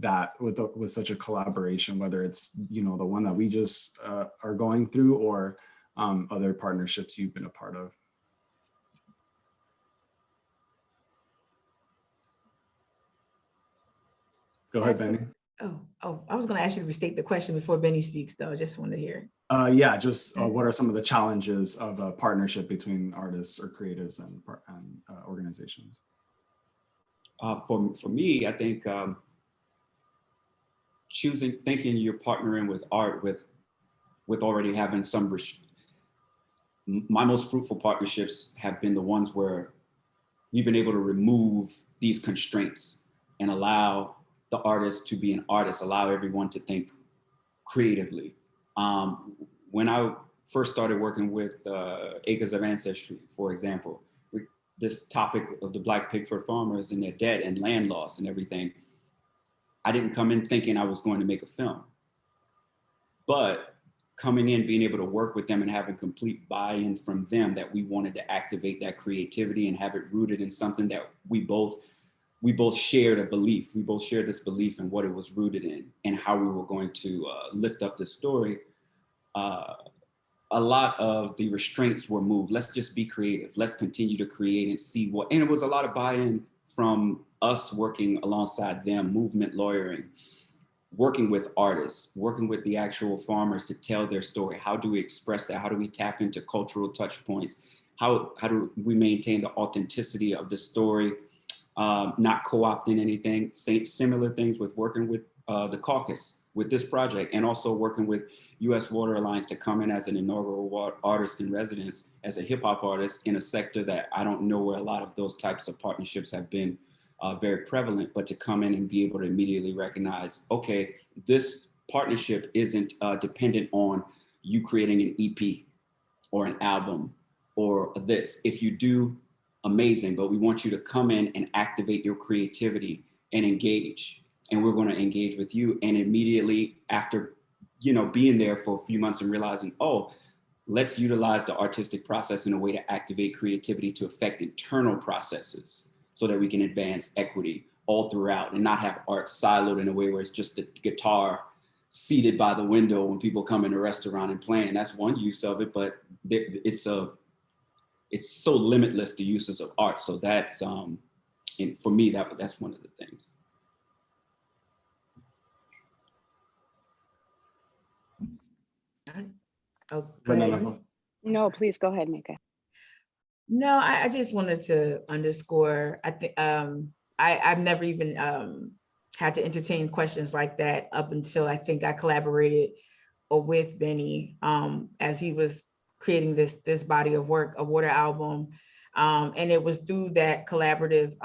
such a collaboration, whether it's, you know, the one that we just are going through or other partnerships you've been a part of? Go ahead, Benny. Oh, I was going to ask you to restate the question before Benny speaks, though. I just want to hear. Yeah, just what are some of the challenges of a partnership between artists or creatives and organizations? For me, I think thinking you're partnering with art with already having some, my most fruitful partnerships have been the ones where we've been able to remove these constraints and allow the artist to be an artist, allow everyone to think creatively. When I first started working with Acres of Ancestry, for example, this topic of the Black Pigford farmers and their debt and land loss and everything, I didn't come in thinking I was going to make a film. But coming in, being able to work with them and having complete buy-in from them that we wanted to activate that creativity and have it rooted in something that we both shared a belief. We both shared this belief in what it was rooted in and how we were going to lift up the story. A lot of the restraints were moved. Let's just be creative. Let's continue to create and see what, and it was a lot of buy-in from us working alongside them, movement lawyering, working with artists, working with the actual farmers to tell their story. How do we express that? How do we tap into cultural touch points? How do we maintain the authenticity of the story, not co-opting anything? Similar things with working with the Caucus with this project, and also working with U.S. Water Alliance to come in as an inaugural artist in residence as a hip hop artist in a sector that I don't know where a lot of those types of partnerships have been very prevalent, but to come in and be able to immediately recognize, okay, this partnership isn't dependent on you creating an EP or an album or this. If you do, amazing, but we want you to come in and activate your creativity and engage. And we're going to engage with you. And immediately after, you know, being there for a few months and realizing, oh, let's utilize the artistic process in a way to activate creativity to affect internal processes so that we can advance equity all throughout and not have art siloed in a way where it's just a guitar seated by the window when people come in a restaurant and playing. That's one use of it, but it's so limitless, the uses of art. So that's, and for me, that's one of the things. Oh, go ahead. No, please go ahead, Mika. No, I just wanted to underscore, I think I've never even had to entertain questions like that up until I think I collaborated with Benny as he was creating this body of work, a water album. And it was through that collaborative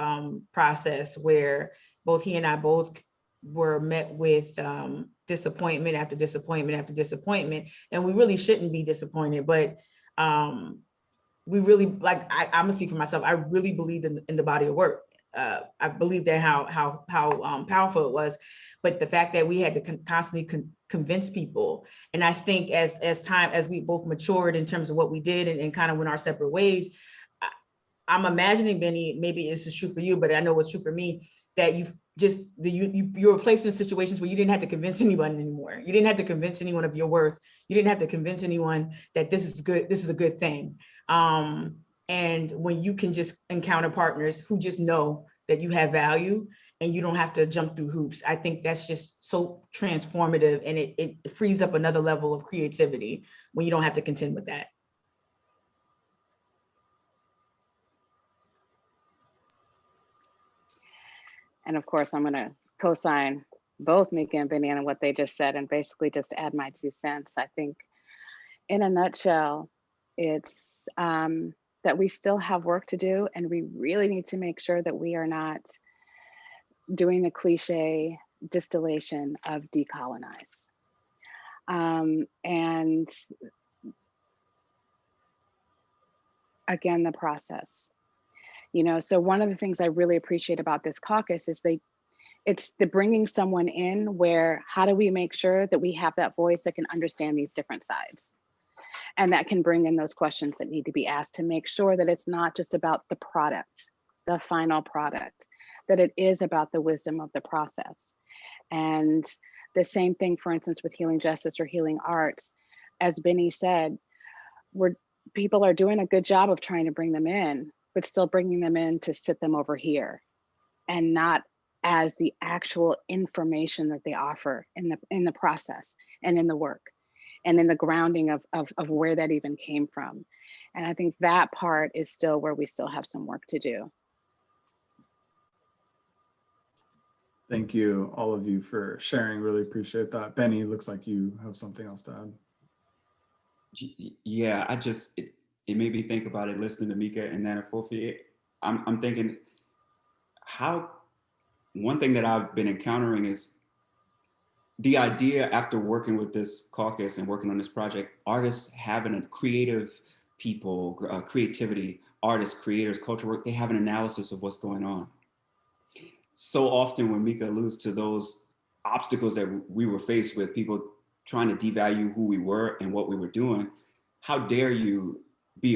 process where both he and I both were met with disappointment after disappointment after disappointment. And we really shouldn't be disappointed, but we really, like, I'm gonna speak for myself, I really believed in the body of work. I believed that how powerful it was, but the fact that we had to constantly convince people. And I think as we both matured in terms of what we did and kind of went our separate ways, I'm imagining, Benny, maybe this is true for you, but I know it's true for me, that you were placed in situations where you didn't have to convince anyone anymore. You didn't have to convince anyone of your worth. You didn't have to convince anyone that this is good, this is a good thing. And when you can just encounter partners who just know that you have value and you don't have to jump through hoops. I think that's just so transformative, and it frees up another level of creativity when you don't have to contend with that. And of course, I'm going to co-sign both Mika and Benny on what they just said, and basically just add my 2 cents. I think in a nutshell, it's that we still have work to do, and we really need to make sure that we are not doing the cliche distillation of decolonize. And again, the process. You know, so one of the things I really appreciate about this caucus is it's the bringing someone in where, how do we make sure that we have that voice that can understand these different sides? And that can bring in those questions that need to be asked to make sure that it's not just about the product, the final product, that it is about the wisdom of the process. And the same thing, for instance, with healing justice or healing arts, as Benny said, people are doing a good job of trying to bring them in, but still bringing them in to sit them over here, and not as the actual information that they offer in the process and in the work and in the grounding of where that even came from. And I think that part is still where we still have some work to do. Thank you, all of you, for sharing. Really appreciate that. Benny, looks like you have something else to add. Yeah, it made me think about it listening to Mika and Nana Fofi. I'm thinking one thing that I've been encountering is the idea, after working with this caucus and working on this project, artists having a creative people, creativity, artists, creators, cultural work, they have an analysis of what's going on. So often when Mika alludes to those obstacles that we were faced with, people trying to devalue who we were and what we were doing, how dare you be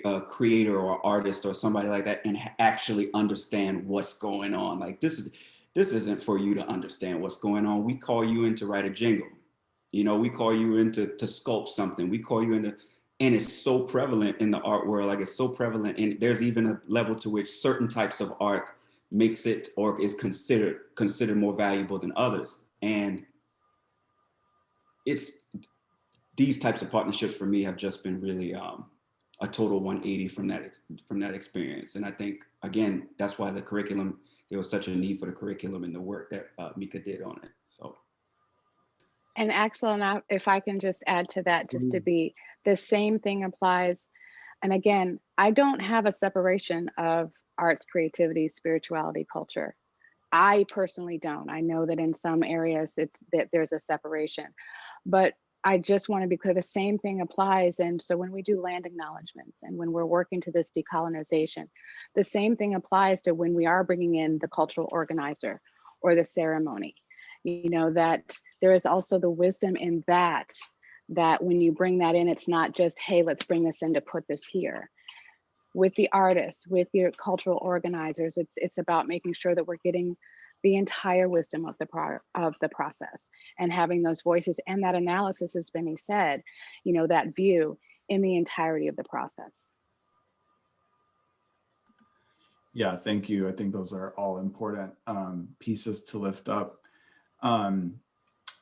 a creator or artist or somebody like that and actually understand what's going on? Like, this isn't for you to understand what's going on. We call you in to write a jingle. You know, we call you in to sculpt something. We call you into, and it's so prevalent in the art world. Like, it's so prevalent. And there's even a level to which certain types of art makes it or is considered more valuable than others. And it's these types of partnerships for me have just been really a total 180 from that experience. And I think, again, that's why the curriculum, there was such a need for the curriculum and the work that Mika did on it. So. And Axel, and if I can just add to that, just to be, the same thing applies. And again, I don't have a separation of arts, creativity, spirituality, culture. I personally don't. I know that in some areas that there's a separation, but I just want to be clear, the same thing applies. And so when we do land acknowledgements and when we're working to this decolonization, the same thing applies to when we are bringing in the cultural organizer or the ceremony. You know, that there is also the wisdom in that when you bring that in, it's not just, hey, let's bring this in to put this here. With the artists, with your cultural organizers, it's about making sure that we're getting the entire wisdom of the process and having those voices and that analysis, as Benny said, you know, that view in the entirety of the process. Yeah, thank you. I think those are all important pieces to lift up.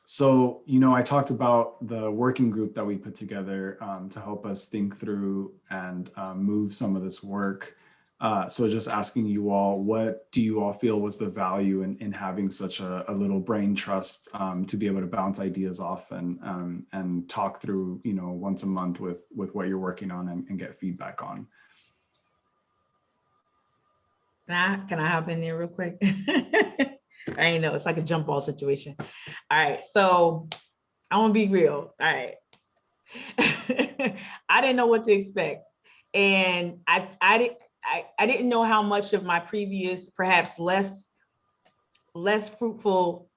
So, you know, I talked about the working group that we put together to help us think through and move some of this work. So just asking you all, what do you all feel was the value in having such a little brain trust to be able to bounce ideas off and talk through, you know, once a month with what you're working on and get feedback on? Can I hop in there real quick? I know it's like a jump ball situation. All right, so I want to be real. All right, I didn't know what to expect, and I didn't know how much of my previous, perhaps less fruitful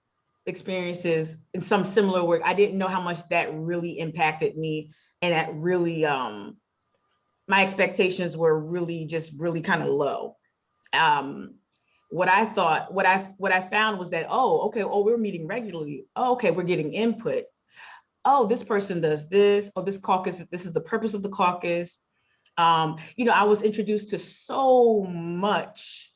experiences in some similar work, I didn't know how much that really impacted me, and that really my expectations were really kind of low. What I found was that, oh, okay, oh, we're meeting regularly. Oh, okay, we're getting input. Oh, this person does this. Oh, this caucus, this is the purpose of the caucus. You know, I was introduced to so much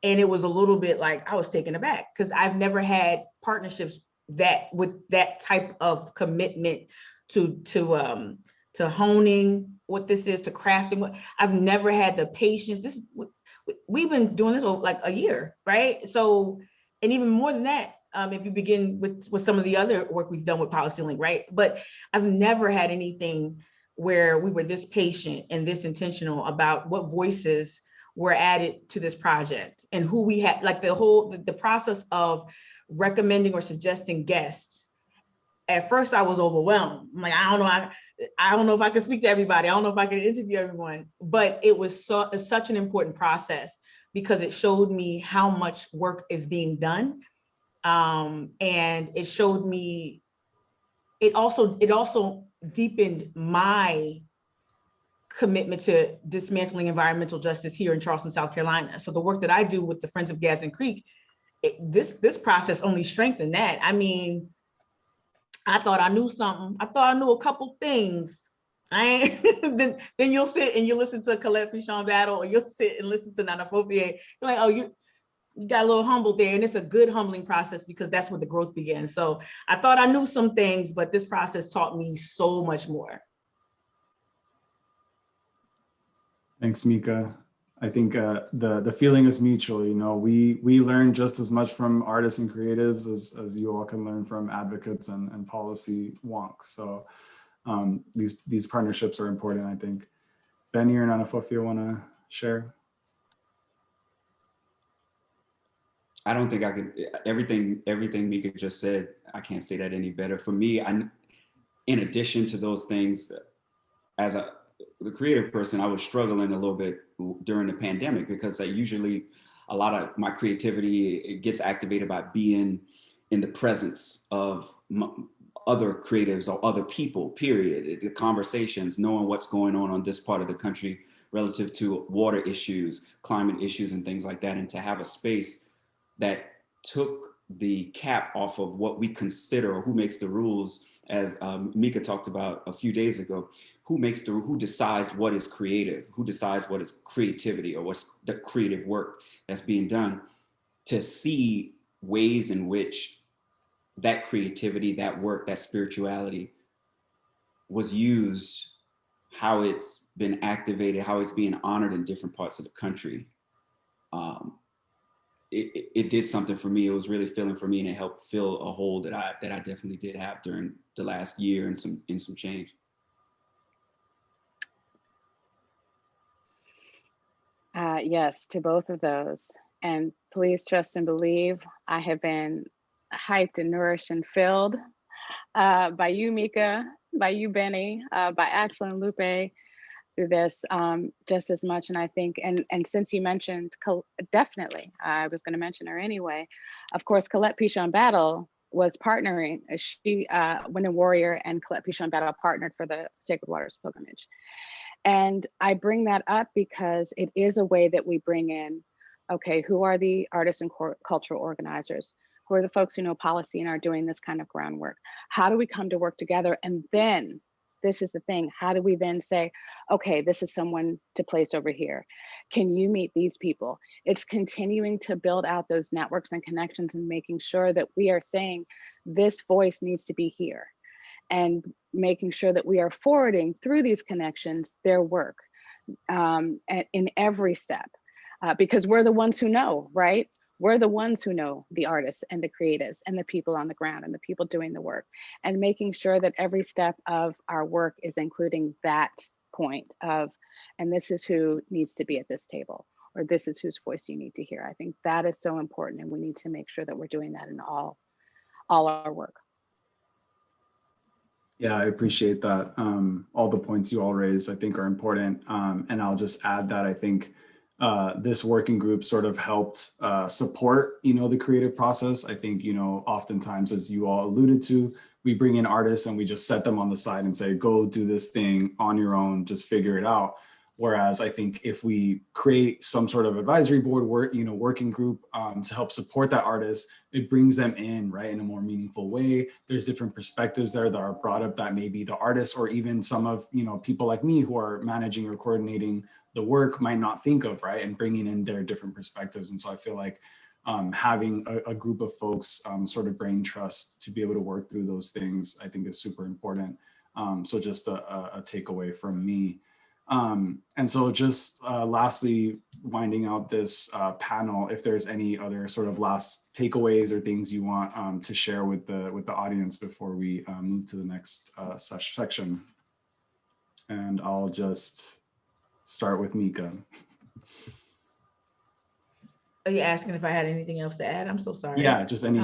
And it was a little bit like I was taken aback because I've never had partnerships that with that type of commitment to honing what this is, to crafting what I've never had the patience. We've been doing this like a year, right? So, and even more than that, if you begin with some of the other work we've done with Policy Link, right? But I've never had anything where we were this patient and this intentional about what voices were added to this project and who we had, like the process of recommending or suggesting guests. At first I was overwhelmed. I'm like, I don't know if I can speak to everybody. I don't know if I can interview everyone, but it was such an important process because it showed me how much work is being done. And it showed me, it also deepened my commitment to dismantling environmental justice here in Charleston, South Carolina. So the work that I do with the Friends of Gadsden Creek, this process only strengthened that. I mean, I thought I knew something. I thought I knew a couple things. Then you'll sit and you listen to Colette Pichon Battle, or you'll sit and listen to Nana Fofier. You're like, oh, you got a little humbled there. And it's a good humbling process because that's where the growth began. So I thought I knew some things, but this process taught me so much more. Thanks, Mika. I think the feeling is mutual. You know, we learn just as much from artists and creatives as you all can learn from advocates and policy wonks. So these partnerships are important, I think. Benny or Nana Fofier want to share? I don't think I could, everything Mika just said, I can't say that any better. For me, in addition to those things, as the creative person, I was struggling a little bit during the pandemic because usually a lot of my creativity, it gets activated by being in the presence of other creatives or other people, period. The conversations, knowing what's going on this part of the country relative to water issues, climate issues, and things like that. And to have a space that took the cap off of what we consider or who makes the rules, as Mika talked about a few days ago, who decides what is creative, who decides what is creativity or what's the creative work that's being done, to see ways in which that creativity, that work, that spirituality was used, how it's been activated, how it's being honored in different parts of the country. It did something for me. It was really filling for me, and it helped fill a hole that I definitely did have during the last year and some change. Yes, to both of those. And please trust and believe, I have been hyped and nourished and filled by you, Mika, by you, Benny, by Axel and Lupe through this just as much. And I think, and since you mentioned, definitely, I was going to mention her anyway. Of course, Colette Pichon Battle was partnering. She, Women Warrior and Colette Pichon Battle partnered for the Sacred Waters Pilgrimage. And I bring that up because it is a way that we bring in, okay, who are the artists and cultural organizers? Who are the folks who know policy and are doing this kind of groundwork? How do we come to work together? And then, this is the thing, how do we then say, okay, this is someone to place over here. Can you meet these people? It's continuing to build out those networks and connections and making sure that we are saying this voice needs to be here, and making sure that we are forwarding through these connections their work in every step, because we're the ones who know, right? We're the ones who know the artists and the creatives and the people on the ground and the people doing the work, and making sure that every step of our work is including that point of, and this is who needs to be at this table, or this is whose voice you need to hear. I think that is so important, and we need to make sure that we're doing that in all our work. Yeah, I appreciate that. All the points you all raised, I think, are important. And I'll just add that I think this working group sort of helped support, the creative process. I think, oftentimes, as you all alluded to, we bring in artists and we just set them on the side and say, go do this thing on your own, just figure it out. Whereas I think if we create some sort of advisory board working group to help support that artist, it brings them in, right, in a more meaningful way. There's different perspectives there that are brought up that maybe the artist or even some of, people like me who are managing or coordinating the work might not think of, right? And bringing in their different perspectives. And so I feel like having a group of folks sort of brain trust to be able to work through those things, I think is super important. So just a takeaway from me. And so just lastly, winding out this panel, if there's any other sort of last takeaways or things you want to share with the audience before we move to the next section. And I'll just start with Mika. Are you asking if I had anything else to add? I'm so sorry. Yeah, just any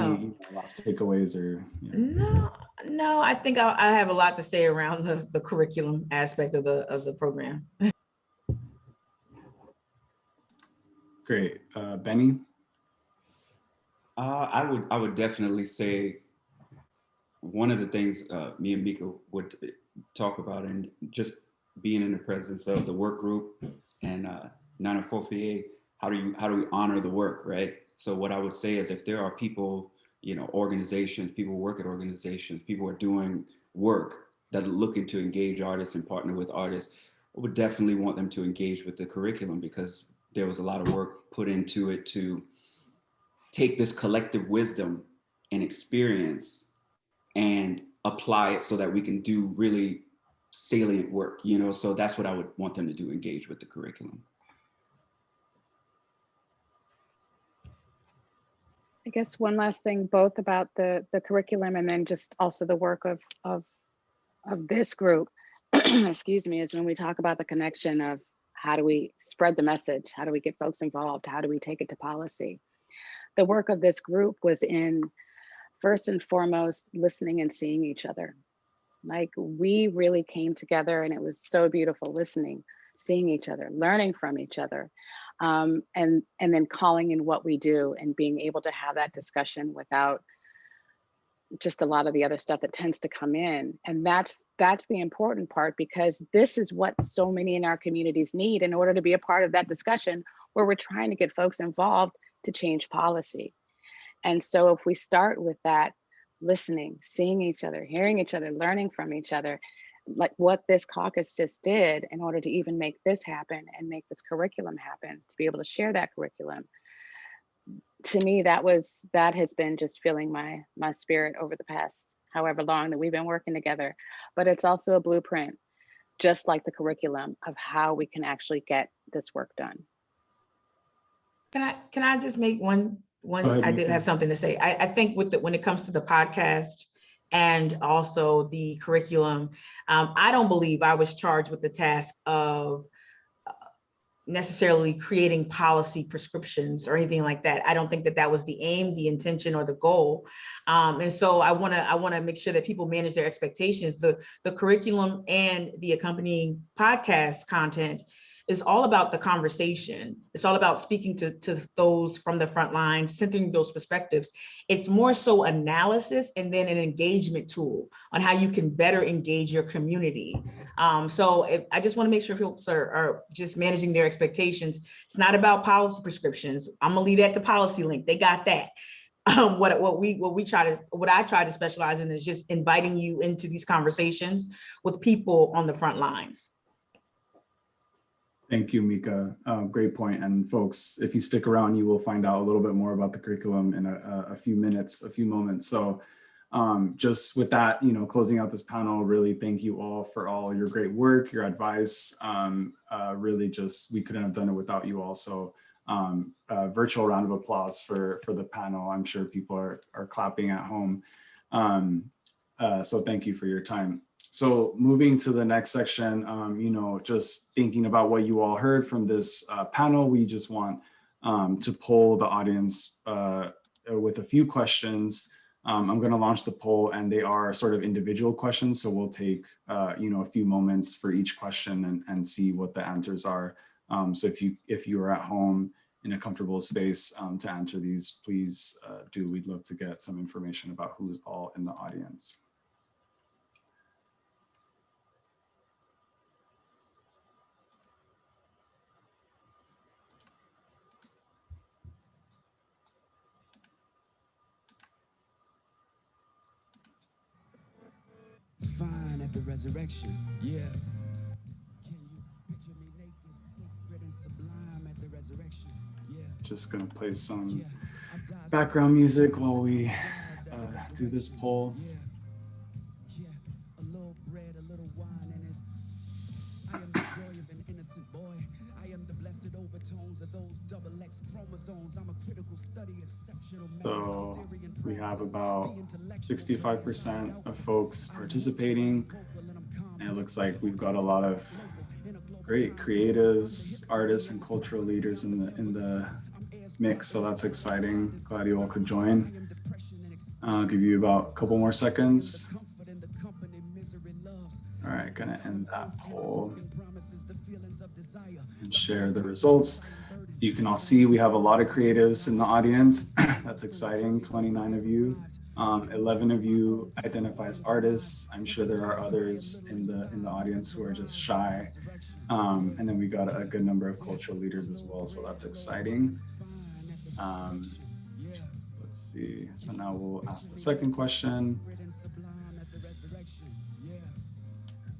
last takeaways or. Yeah. No, I think I have a lot to say around the curriculum aspect of the program. Great, Benny. I would definitely say one of the things me and Mika would talk about, and just being in the presence of the work group and Nana Fofier, how do we honor the work, right? So what I would say is, if there are people, organizations, people who work at organizations, people who are doing work that are looking to engage artists and partner with artists, I would definitely want them to engage with the curriculum, because there was a lot of work put into it to take this collective wisdom and experience and apply it so that we can do really salient work, so that's what I would want them to do, engage with the curriculum. I guess one last thing, both about the curriculum and then just also the work of this group, excuse me, is when we talk about the connection of how do we spread the message? How do we get folks involved? How do we take it to policy? The work of this group was in, first and foremost, listening and seeing each other. Like, we really came together, and it was so beautiful, listening, seeing each other, learning from each other, and then calling in what we do and being able to have that discussion without just a lot of the other stuff that tends to come in. And that's the important part, because this is what so many in our communities need in order to be a part of that discussion where we're trying to get folks involved to change policy. And so if we start with that, listening, seeing each other, hearing each other, learning from each other, like what this caucus just did in order to even make this happen and make this curriculum happen, to be able to share that curriculum, to me, that has been just filling my spirit over the past however long that we've been working together. But it's also a blueprint, just like the curriculum, of how we can actually get this work done. Can I just make one? I did have something to say. I think when it comes to the podcast and also the curriculum, I don't believe I was charged with the task of necessarily creating policy prescriptions or anything like that. I don't think that was the aim, the intention, or the goal. And so I want to make sure that people manage their expectations. The curriculum and the accompanying podcast content is all about the conversation. It's all about speaking to those from the front lines, centering those perspectives. It's more so analysis and then an engagement tool on how you can better engage your community. So I just want to make sure folks are just managing their expectations. It's not about policy prescriptions. I'm gonna leave that to Policy Link. They got that. What I try to specialize in is just inviting you into these conversations with people on the front lines. Thank you, Mika. Great point. And folks, if you stick around, you will find out a little bit more about the curriculum in a few moments. So just with that, closing out this panel, really thank you all for all your great work, your advice. Really just, we couldn't have done it without you all. So a virtual round of applause for the panel. I'm sure people are clapping at home. So thank you for your time. So moving to the next section, just thinking about what you all heard from this panel, we just want to poll the audience with a few questions. I'm going to launch the poll, and they are sort of individual questions. So we'll take, a few moments for each question and see what the answers are. So if you are at home in a comfortable space to answer these, please do. We'd love to get some information about who's all in the audience. Fine at the resurrection, yeah. Can you picture me naked, sick, just gonna play some background music while we do this poll. So we have about 65% of folks participating, and it looks like we've got a lot of great creatives, artists, and cultural leaders in the mix. So that's exciting. Glad you all could join. I'll give you about a couple more seconds. All right, gonna end that poll and share the results. So you can all see we have a lot of creatives in the audience. That's exciting, 29 of you. 11 of you identify as artists. I'm sure there are others in the audience who are just shy. And then we got a good number of cultural leaders as well, so that's exciting. Let's see, so now we'll ask the second question.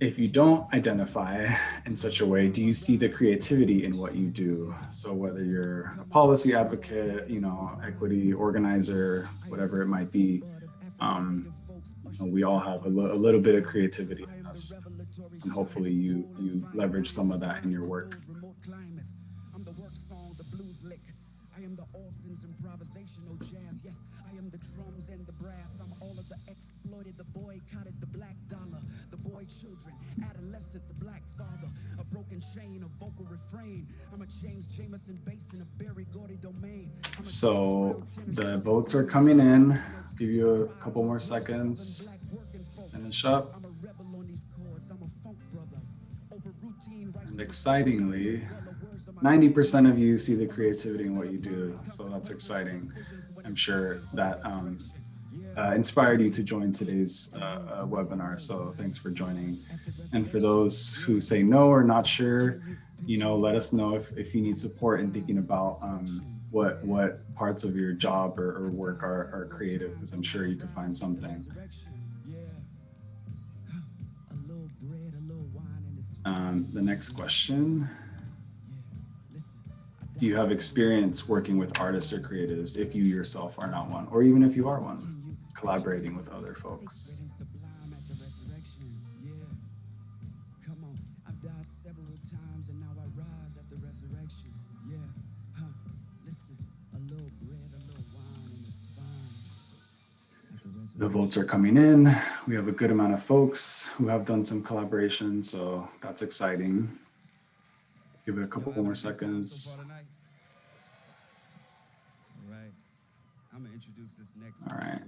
If you don't identify in such a way, do you see the creativity in what you do? So whether you're a policy advocate, you know, equity organizer, whatever it might be, we all have a little bit of creativity in us, and hopefully you leverage some of that in your work. So the votes are coming in. Give you a couple more seconds. Finish up. And excitingly, 90% of you see the creativity in what you do. So that's exciting. I'm sure that inspired you to join today's webinar. So thanks for joining. And for those who say no or not sure, you know, let us know if you need support in thinking about what parts of your job or work are creative, because I'm sure you could find something. The next question. Do you have experience working with artists or creatives if you yourself are not one, or even if you are one, collaborating with other folks? The votes are coming in. We have a good amount of folks who have done some collaboration, so that's exciting. Give it a couple more seconds. All right.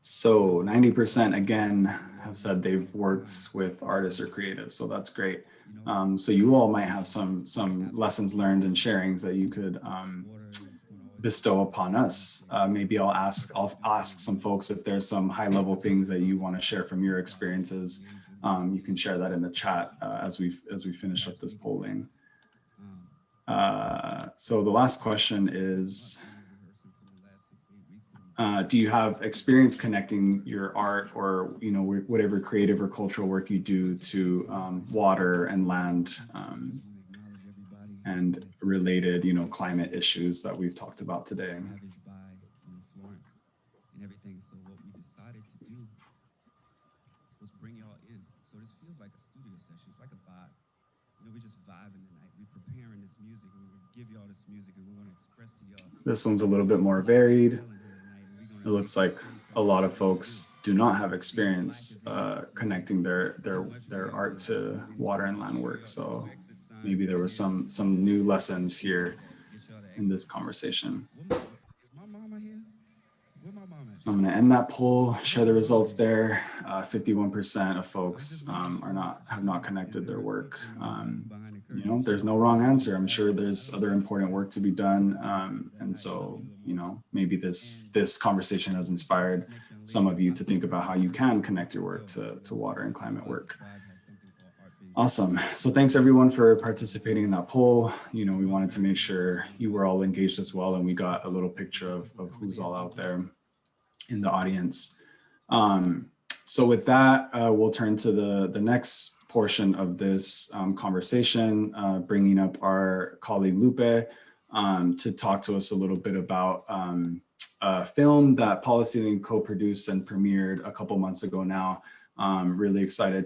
So 90% again have said they've worked with artists or creatives, so that's great. So you all might have some lessons learned and sharings that you could bestow upon us. Maybe I'll ask some folks if there's some high level things that you want to share from your experiences. You can share that in the chat as we finish up this polling. So the last question is, do you have experience connecting your art or whatever creative or cultural work you do to water and land and related climate issues that we've talked about today? This one's a little bit more varied. It looks like a lot of folks do not have experience connecting their art to water and land work. So maybe there were some new lessons here in this conversation. So I'm going to end that poll, share the results there. 51% of folks have not connected their work. There's no wrong answer. I'm sure there's other important work to be done. And so, maybe this conversation has inspired some of you to think about how you can connect your work to water and climate work. Awesome. So thanks everyone for participating in that poll. We wanted to make sure you were all engaged as well, and we got a little picture of who's all out there in the audience. So with that, we'll turn to the next portion of this conversation, bringing up our colleague Lupe to talk to us a little bit about a film that PolicyLink co-produced and premiered a couple months ago now. Really excited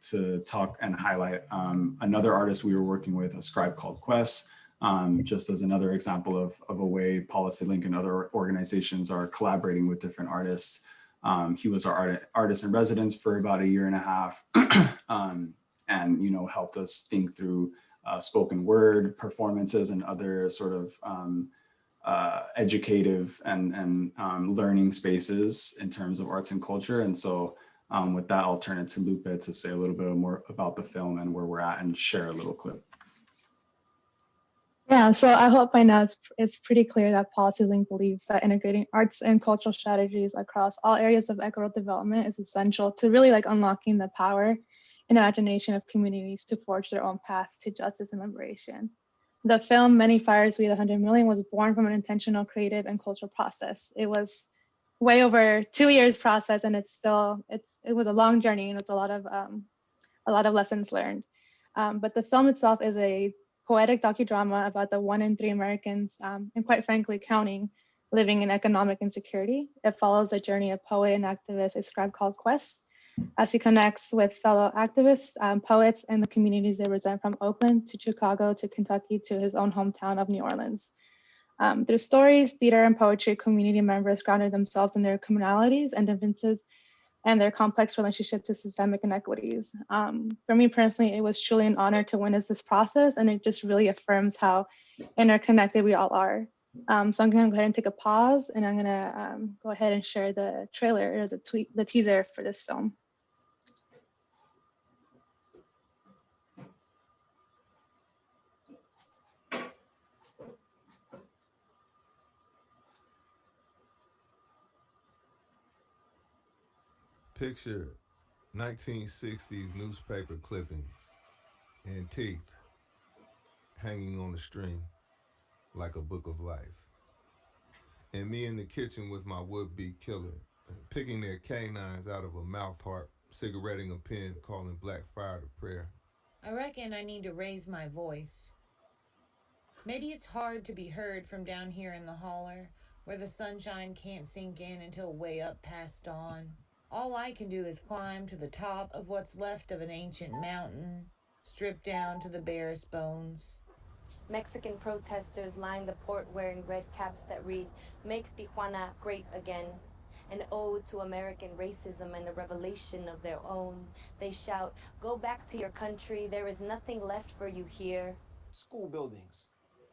to talk and highlight another artist we were working with, a scribe called Quest, just as another example of a way PolicyLink and other organizations are collaborating with different artists. He was our artist in residence for about 1.5 years, and helped us think through spoken word performances and other sort of educative and learning spaces in terms of arts and culture. And so with that, I'll turn it to Lupe to say a little bit more about the film and where we're at and share a little clip. Yeah, so I hope by now it's pretty clear that PolicyLink believes that integrating arts and cultural strategies across all areas of equitable development is essential to really unlocking the power and imagination of communities to forge their own paths to justice and liberation. The film Many Fires We the 100 Million was born from an intentional creative and cultural process. It was way over 2 years process, and it was a long journey, and it's a lot of lessons learned. But the film itself is a poetic docudrama about the 1 in 3 Americans, and quite frankly, counting, living in economic insecurity. It follows a journey of poet and activist, a scribe called Quest, as he connects with fellow activists, poets, and the communities they represent, from Oakland to Chicago to Kentucky to his own hometown of New Orleans. Through stories, theater, and poetry, community members grounded themselves in their commonalities and differences and their complex relationship to systemic inequities. For me personally, it was truly an honor to witness this process, and it just really affirms how interconnected we all are. So I'm gonna go ahead and take a pause, and I'm gonna go ahead and share the trailer or the teaser for this film. Picture 1960s newspaper clippings and teeth hanging on a string like a book of life. And me in the kitchen with my would-be killer, picking their canines out of a mouth harp, cigaretting a pen, calling Black Fire to prayer. I reckon I need to raise my voice. Maybe it's hard to be heard from down here in the holler, where the sunshine can't sink in until way up past dawn. All I can do is climb to the top of what's left of an ancient mountain, stripped down to the barest bones. Mexican protesters line the port wearing red caps that read, "Make Tijuana great again." An ode to American racism and a revelation of their own. They shout, "Go back to your country, there is nothing left for you here." School buildings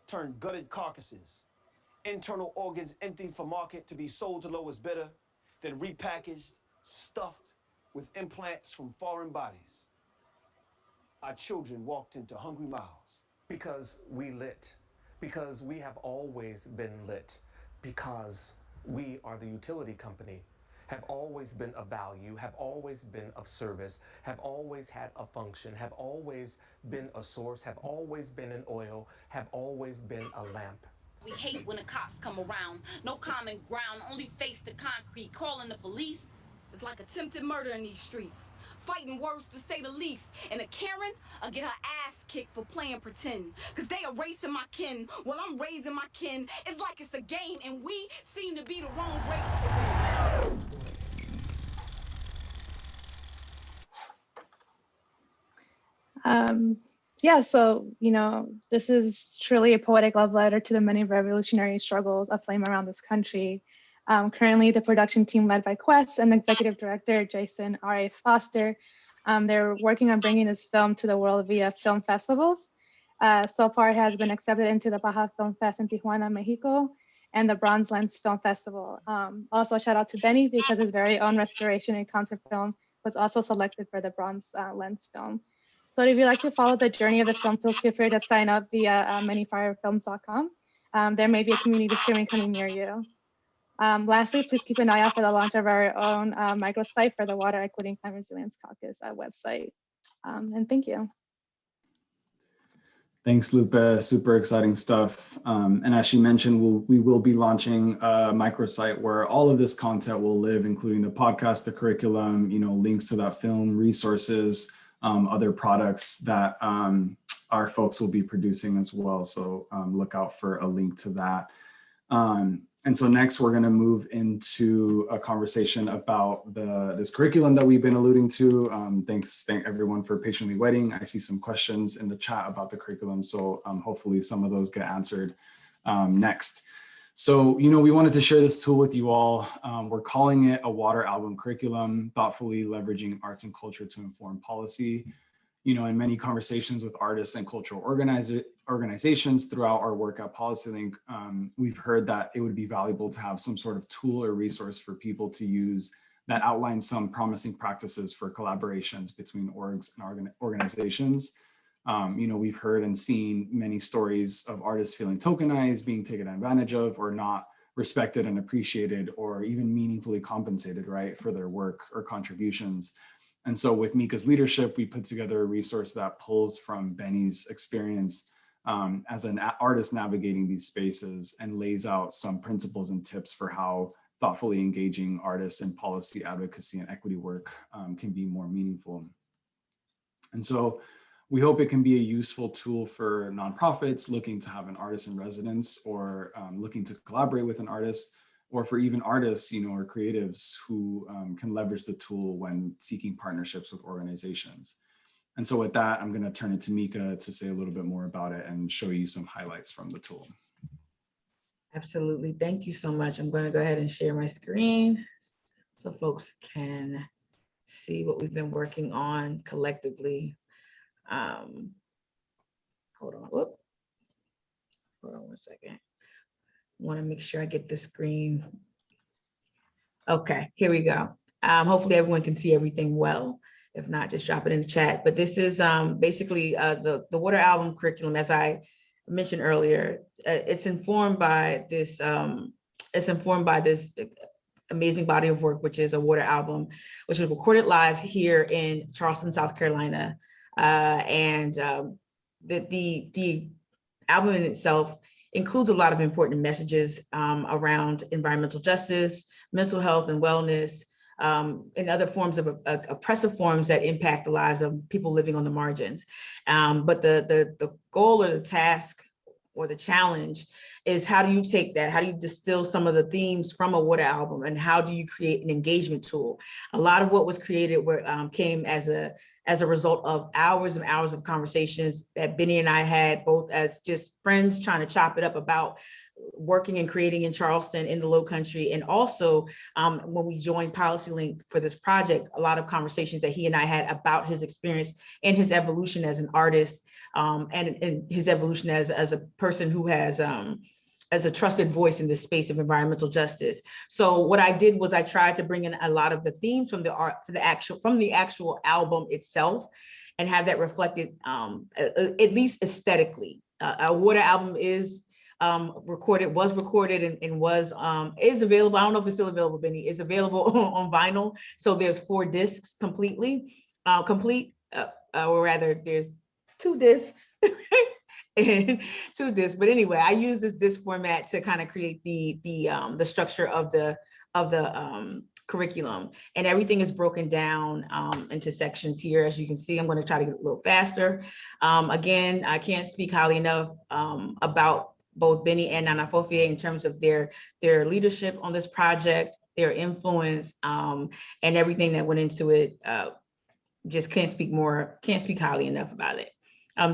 turned gutted carcasses, internal organs emptied for market to be sold to lowest bidder, then repackaged, stuffed with implants from foreign bodies. Our children walked into hungry mouths. Because we lit, because we have always been lit, because we are the utility company, have always been of value, have always been of service, have always had a function, have always been a source, have always been an oil, have always been a lamp. We hate when the cops come around. No common ground, only face to concrete. Calling the police is like attempted murder in these streets. Fighting words to say the least. And a Karen, I'll get her ass kicked for playing pretend. Cause they erasing my kin while I'm raising my kin. It's like it's a game and we seem to be the wrong race to win. Yeah, so, this is truly a poetic love letter to the many revolutionary struggles aflame around this country. Currently, the production team led by Quest and executive director Jason R.A. Foster, they're working on bringing this film to the world via film festivals. So far, it has been accepted into the Baja Film Fest in Tijuana, Mexico, and the Bronze Lens Film Festival. Also, shout out to Benny because his very own restoration and concert film was also selected for the Bronze Lens film. So if you'd like to follow the journey of this film, feel free to sign up via manyfirefilms.com. There may be a community screening coming near you. Lastly, please keep an eye out for the launch of our own microsite for the Water Equity and Climate Resilience Caucus website. And thank you. Thanks, Lupe. Super exciting stuff. And as she mentioned, we will be launching a microsite where all of this content will live, including the podcast, the curriculum, links to that film, resources, other products that our folks will be producing as well. So look out for a link to that. And so next we're going to move into a conversation about this curriculum that we've been alluding to. Thank everyone for patiently waiting. I see some questions in the chat about the curriculum, so hopefully some of those get answered next. So, we wanted to share this tool with you all. We're calling it a water album curriculum, thoughtfully leveraging arts and culture to inform policy. In many conversations with artists and cultural organizations throughout our work at PolicyLink, we've heard that it would be valuable to have some sort of tool or resource for people to use that outlines some promising practices for collaborations between orgs and organizations. We've heard and seen many stories of artists feeling tokenized, being taken advantage of, or not respected and appreciated, or even meaningfully compensated, right, for their work or contributions. And so with Mika's leadership, we put together a resource that pulls from Benny's experience as an artist navigating these spaces and lays out some principles and tips for how thoughtfully engaging artists in policy, advocacy, and equity work can be more meaningful. And so we hope it can be a useful tool for nonprofits looking to have an artist in residence, or looking to collaborate with an artist, or for even artists, or creatives who can leverage the tool when seeking partnerships with organizations. And so with that, I'm going to turn it to Mika to say a little bit more about it and show you some highlights from the tool. Absolutely. Thank you so much. I'm going to go ahead and share my screen so folks can see what we've been working on collectively. Hold on. Whoop. Hold on one second. Want to make sure I get the screen. Okay, here we go. Hopefully everyone can see everything well. If not, just drop it in the chat. But this is basically the water album curriculum, as I mentioned earlier. It's informed by this. Amazing body of work, which is a water album, which was recorded live here in Charleston, South Carolina. The album in itself includes a lot of important messages around environmental justice, mental health and wellness, and other forms of oppressive forms that impact the lives of people living on the margins. But the goal or the task or the challenge is, how do you take that? How do you distill some of the themes from a water album, and how do you create an engagement tool? A lot of what was created came as a result of hours and hours of conversations that Benny and I had, both as just friends trying to chop it up about working and creating in Charleston in the Low Country. And also when we joined PolicyLink for this project, a lot of conversations that he and I had about his experience and his evolution as an artist, and his evolution as a person who has as a trusted voice in the space of environmental justice. So what I did was I tried to bring in a lot of the themes from the actual album itself, and have that reflected at least aesthetically. Our water album is was recorded and is available. I don't know if it's still available, Benny. It's available on vinyl. So there's 4 discs complete, or rather there's 2 discs. And 2 discs. But anyway, I use this disc format to kind of create the structure of the curriculum, and everything is broken down into sections here. As you can see, I'm going to try to get a little faster. Again, I can't speak highly enough about both Benny and Nana Fofie in terms of their leadership on this project, their influence, and everything that went into it. Just can't speak highly enough about it.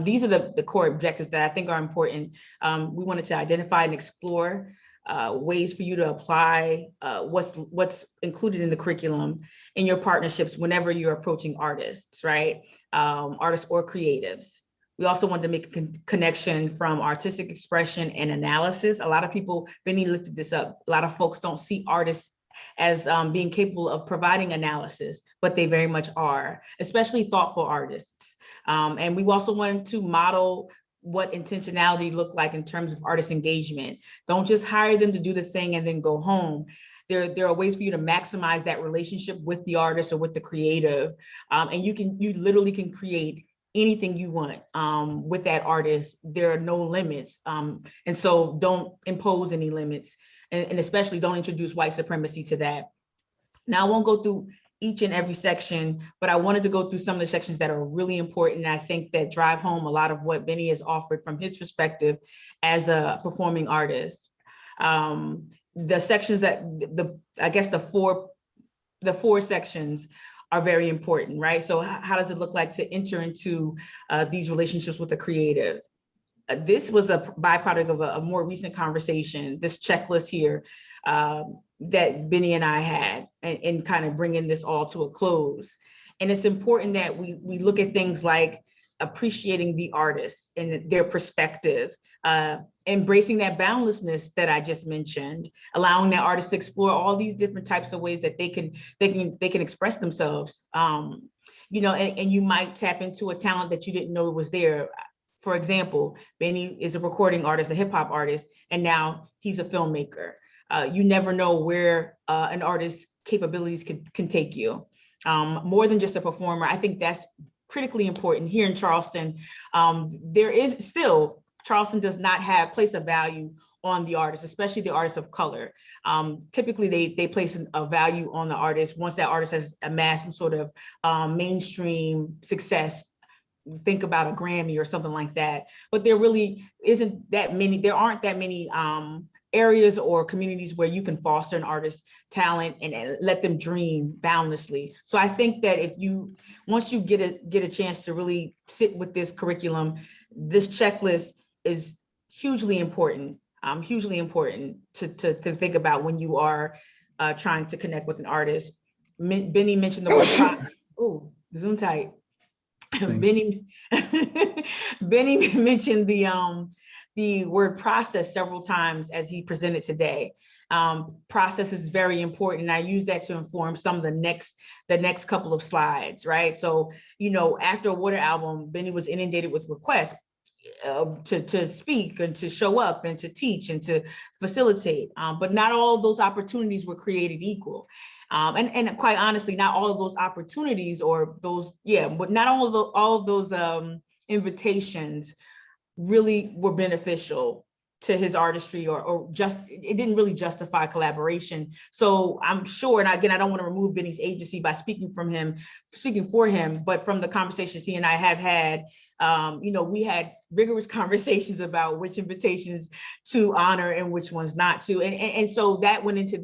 These are the core objectives that I think are important. We wanted to identify and explore ways for you to apply what's included in the curriculum in your partnerships whenever you're approaching artists, right? Artists or creatives. We also wanted to make a connection from artistic expression and analysis. A lot of people, Benny lifted this up, a lot of folks don't see artists as being capable of providing analysis, but they very much are, especially thoughtful artists. And we also wanted to model what intentionality looked like in terms of artist engagement. Don't just hire them to do the thing and then go home. There are ways for you to maximize that relationship with the artist or with the creative. And you literally can create anything you want with that artist. There are no limits. And so don't impose any limits, and especially don't introduce white supremacy to that. Now, I won't go through each and every section, but I wanted to go through some of the sections that are really important. I think that drive home a lot of what Benny has offered from his perspective as a performing artist. The sections that I guess the four sections are very important, right? So how does it look like to enter into these relationships with the creative? This was a byproduct of a more recent conversation, this checklist here that Benny and I had, and kind of bringing this all to a close. And it's important that we look at things like appreciating the artist and their perspective, embracing that boundlessness that I just mentioned, allowing that artist to explore all these different types of ways that they can express themselves. You know, and you might tap into a talent that you didn't know was there. For example, Benny is a recording artist, a hip hop artist, and now he's a filmmaker. You never know where an artist's capabilities can take you. More than just a performer, I think that's critically important. Here in Charleston, Charleston does not place a value on the artist, especially the artists of color. Typically, they place a value on the artist once that artist has amassed some sort of mainstream success. Think about a Grammy or something like that. But there really isn't that many, there aren't that many areas or communities where you can foster an artist's talent and let them dream boundlessly. So I think that once you get a chance to really sit with this curriculum, this checklist is hugely important to think about when you are trying to connect with an artist. Benny mentioned the word oh, zoom tight. Benny mentioned the word process several times as he presented today. Process is very important. And I use that to inform some of the next couple of slides, right? So, you know, after a Water album, Benny was inundated with requests to speak and to show up and to teach and to facilitate. But not all of those opportunities were created equal. And quite honestly, not all of those opportunities but not all of those invitations really were beneficial to his artistry or just, it didn't really justify collaboration. So I'm sure, and again, I don't want to remove Benny's agency by speaking for him, but from the conversations he and I have had, you know, we had rigorous conversations about which invitations to honor and which ones not to. And so that went into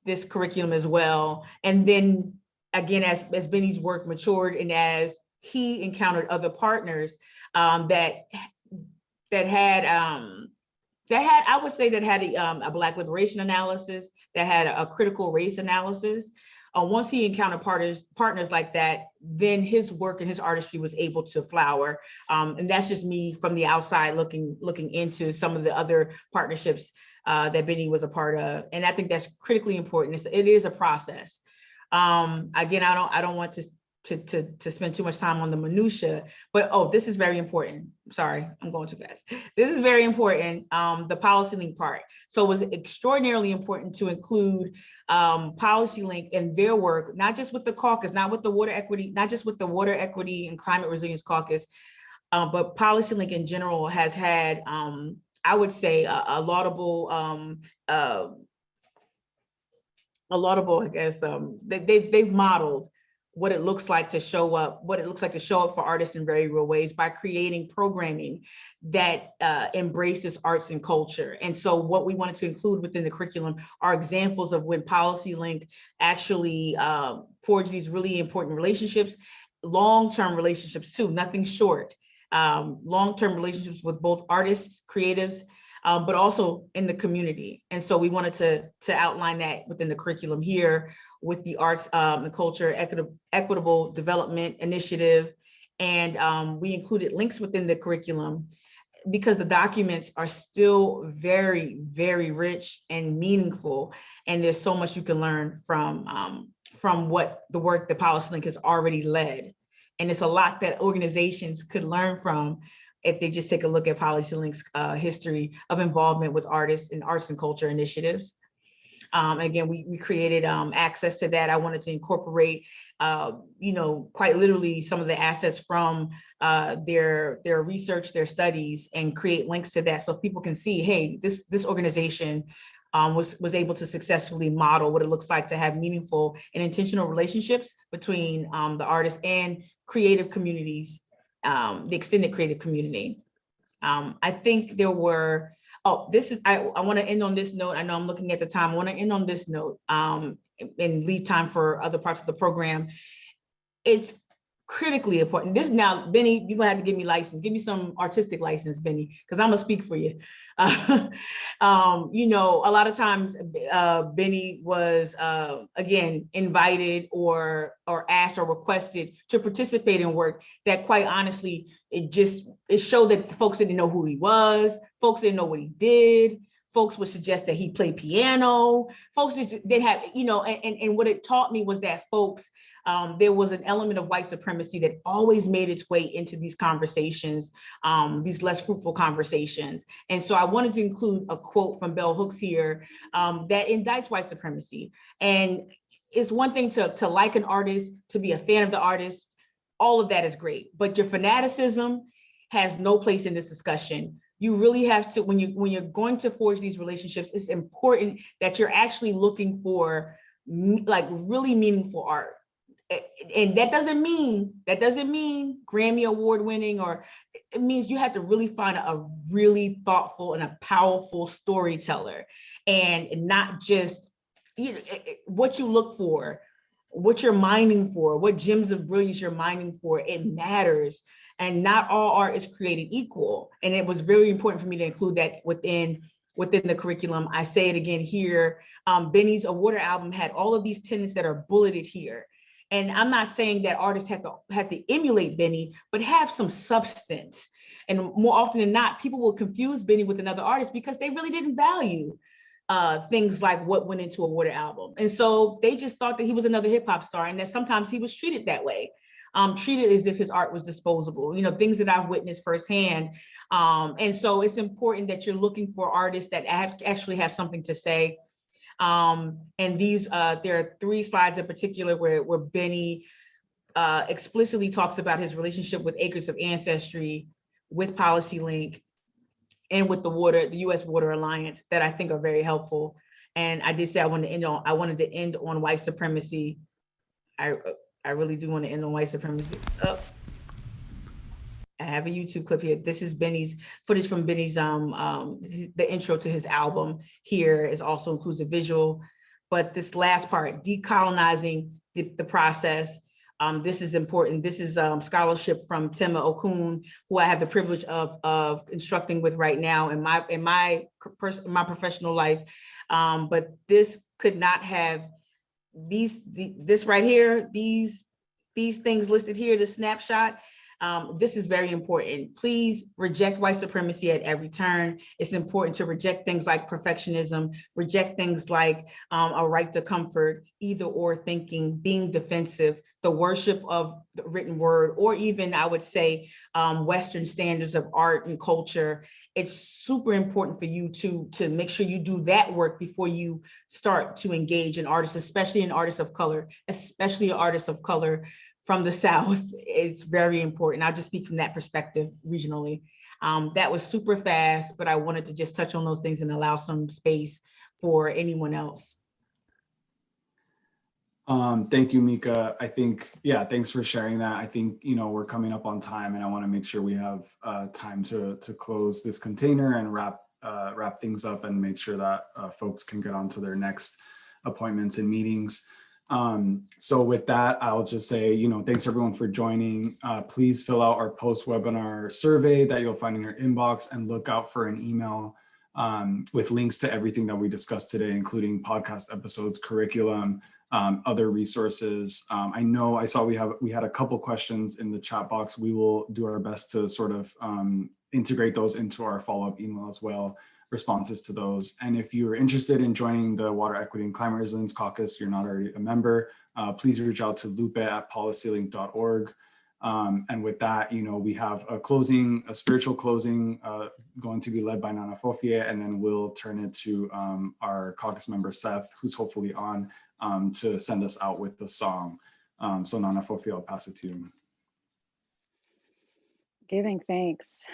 this curriculum as well. And then again, as Benny's work matured and as he encountered other partners that had I would say that had a Black liberation analysis, that had a critical race analysis. Once he encountered partners like that, then his work and his artistry was able to flower. And that's just me from the outside looking into some of the other partnerships that Benny was a part of. And I think that's critically important. It is a process. Again, I don't want to spend too much time on the minutia, but this is very important. Sorry, I'm going too fast. This is very important, the Policy Link part. So it was extraordinarily important to include Policy Link in their work, not just with the caucus, not just with the Water Equity and Climate Resilience Caucus, but Policy Link in general has had, I would say, a laudable, I guess, they've modeled what it looks like to show up for artists in very real ways by creating programming that embraces arts and culture. And so what we wanted to include within the curriculum are examples of when Policy Link actually forged these really important relationships, long-term relationships too, nothing short, long-term relationships with both artists, creatives, but also in the community. And so we wanted to outline that within the curriculum here with the Arts and Culture Equitable Development Initiative. And we included links within the curriculum because the documents are still very, very rich and meaningful. And there's so much you can learn from what the work that Policy Link has already led. And it's a lot that organizations could learn from if they just take a look at Policy Link's history of involvement with artists and arts and culture initiatives. Again, we created access to that. I wanted to incorporate, quite literally some of the assets from their research, their studies, and create links to that so people can see, hey, this organization was able to successfully model what it looks like to have meaningful and intentional relationships between the artist and creative communities, the extended creative community. I think there were, I want to end on this note. I know I'm looking at the time. I want to end on this note and leave time for other parts of the program. It's critically important. This now, Benny, you're gonna have to give me license. Give me some artistic license, Benny, because I'm gonna speak for you. You know, a lot of times Benny was again invited or asked or requested to participate in work that, quite honestly, it showed that folks didn't know who he was. Folks didn't know what he did. Folks would suggest that he play piano. Folks didn't have, you know, and what it taught me was that folks, there was an element of white supremacy that always made its way into these conversations, these less fruitful conversations. And so I wanted to include a quote from Bell Hooks here that indicts white supremacy. And it's one thing to like an artist, to be a fan of the artist, all of that is great, but your fanaticism has no place in this discussion. You really have to, when you're going to forge these relationships, it's important that you're actually looking for like really meaningful art. And that doesn't mean Grammy Award winning, or it means you have to really find a really thoughtful and a powerful storyteller, and not just, you know, what you look for, what you're mining for, what gems of brilliance you're mining for. It matters. And not all art is created equal. And it was very important for me to include that within the curriculum. I say it again here. Benny's A Water album had all of these tenets that are bulleted here. And I'm not saying that artists have to emulate Benny, but have some substance. And more often than not, people will confuse Benny with another artist because they really didn't value things like what went into a Water album. And so they just thought that he was another hip hop star, and that sometimes he was treated that way. Treated as if his art was disposable, you know, things that I've witnessed firsthand. And so it's important that you're looking for artists that actually have something to say. And these, there are 3 slides in particular where Benny explicitly talks about his relationship with Acres of Ancestry, with Policy Link, and with the U.S. Water Alliance, that I think are very helpful. And I did say I wanted to end on white supremacy. I really do want to end on white supremacy. Oh, I have a YouTube clip here. This is Benny's footage from Benny's, the intro to his album here is also includes a visual, but this last part, decolonizing the process. This is important. This is scholarship from Tema Okun, who I have the privilege of instructing with right now in my professional life. But this could not have, this right here, these things listed here, the snapshot, this is very important. Please reject white supremacy at every turn. It's important to reject things like perfectionism, reject things like a right to comfort, either or thinking, being defensive, the worship of the written word, or even, I would say, Western standards of art and culture. It's super important for you to make sure you do that work before you start to engage in artists, especially in artists of color, especially artists of color from the South. It's very important. I'll just speak from that perspective regionally. That was super fast, but I wanted to just touch on those things and allow some space for anyone else. Thank you, Mika. I think, yeah, thanks for sharing that. I think, you know, we're coming up on time, and I want to make sure we have time to close this container and wrap things up and make sure that folks can get on to their next appointments and meetings. So with that, I'll just say, you know, thanks everyone for joining. Please fill out our post-webinar survey that you'll find in your inbox, and look out for an email with links to everything that we discussed today, including podcast episodes, curriculum, other resources. I know I saw we had a couple questions in the chat box. We will do our best to sort of integrate those into our follow-up email as well, responses to those. And if you're interested in joining the Water Equity and Climate Resilience Caucus, you're not already a member, please reach out to lupe@policylink.org. And with that, you know, we have a spiritual closing going to be led by Nana Fofie, and then we'll turn it to our caucus member, Seth, who's hopefully on, to send us out with the song. So Nana Fofie, I'll pass it to you. Giving thanks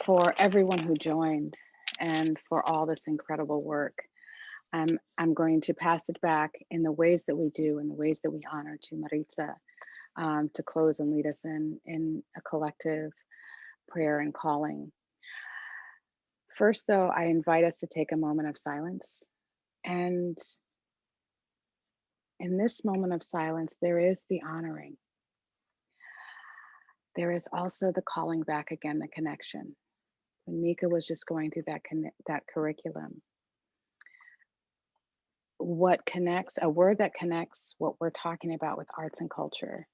for everyone who joined and for all this incredible work. I'm going to pass it back in the ways that we do, in the ways that we honor, to Maritza, to close and lead us in a collective prayer and calling. First, though, I invite us to take a moment of silence. And in this moment of silence, there is the honoring. There is also the calling back again, the connection. When Mika was just going through that curriculum, what connects, a word that connects what we're talking about with arts and culture.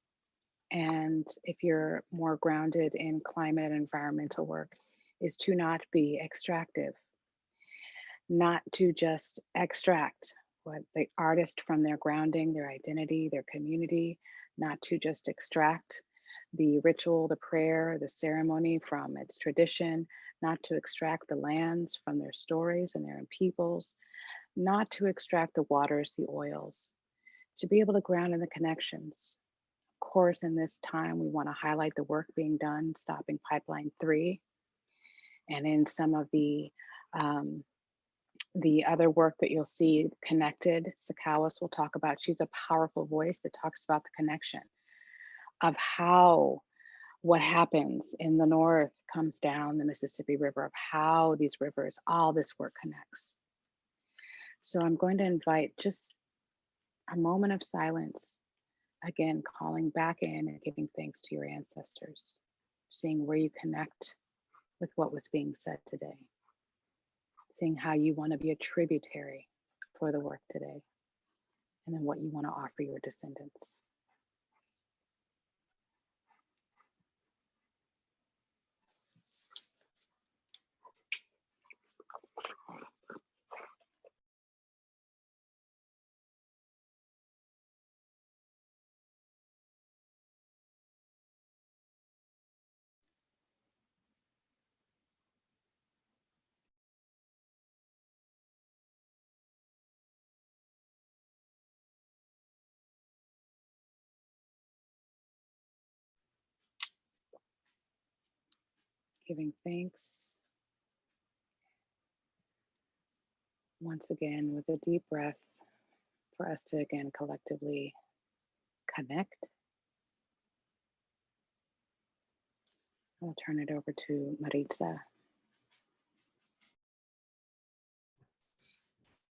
And if you're more grounded in climate and environmental work, is to not be extractive, not to just extract what the artist from their grounding, their identity, their community, not to just extract the ritual, the prayer, the ceremony from its tradition, not to extract the lands from their stories and their peoples, not to extract the waters, the oils, to be able to ground in the connections. Of course, in this time, we want to highlight the work being done, stopping Pipeline 3, and in some of the other work that you'll see connected, Caucus will talk about. She's a powerful voice that talks about the connection of how what happens in the north comes down the Mississippi River, of how these rivers, all this work connects. So I'm going to invite just a moment of silence, again, calling back in and giving thanks to your ancestors, seeing where you connect with what was being said today, seeing how you want to be a tributary for the work today, and then what you want to offer your descendants. Giving thanks once again with a deep breath for us to again collectively connect. I'll turn it over to Maritza.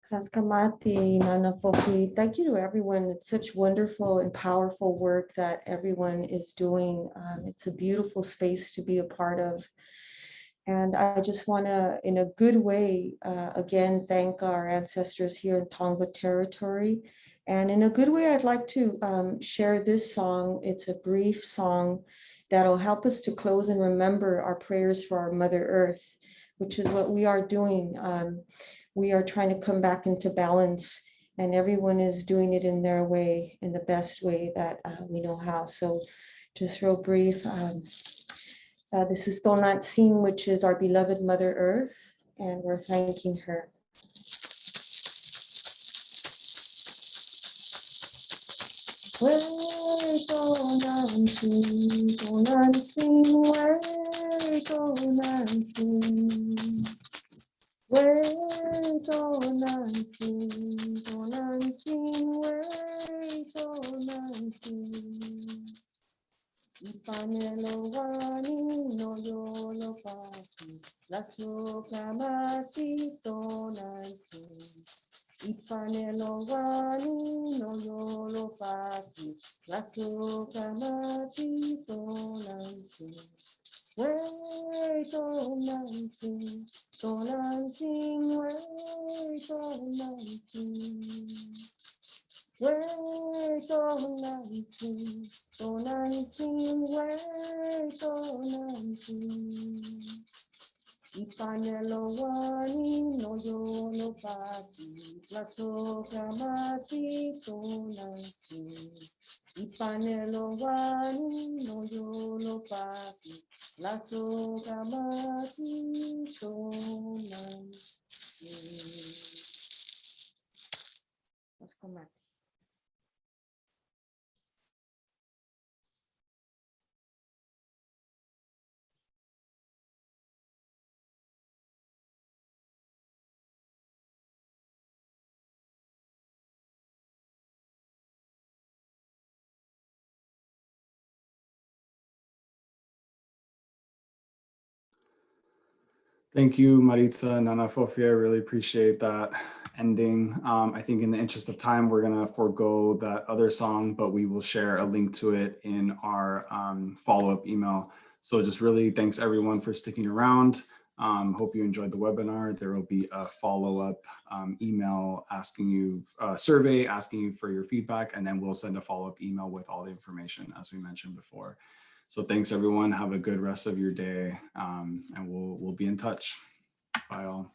Kaskamati, Nana Fofi, thank you to everyone. It's such wonderful and powerful work that everyone is doing. It's a beautiful space to be a part of. And I just want to, in a good way, again, thank our ancestors here in Tongva territory. And in a good way, I'd like to share this song. It's a brief song that'll help us to close and remember our prayers for our Mother Earth, which is what we are doing. We are trying to come back into balance, and everyone is doing it in their way, in the best way that we know how. So just real brief, this is Tonat Singh, which is our beloved Mother Earth, and we're thanking her. Ipanelowani no yolo pati, laslo kamati tonanti. Ipanelowani no yolo pati, laslo kamati tonanti. Way tonanti, tonanti, way tonanti. Way tonanti, tonanti, way tonanti. Ipanelowani no yolo pati, plato kamati tonanti. Ipanelowani no yolo pati, plato kamati tonanti. Let's come back. Thank you, Maritza and Nana Fofia. I really appreciate that ending. I think in the interest of time, we're gonna forego that other song, but we will share a link to it in our follow-up email. So just really thanks everyone for sticking around. Hope you enjoyed the webinar. There will be a follow-up email asking you, survey asking you for your feedback, and then we'll send a follow-up email with all the information as we mentioned before. So thanks everyone. Have a good rest of your day, and we'll be in touch. Bye all.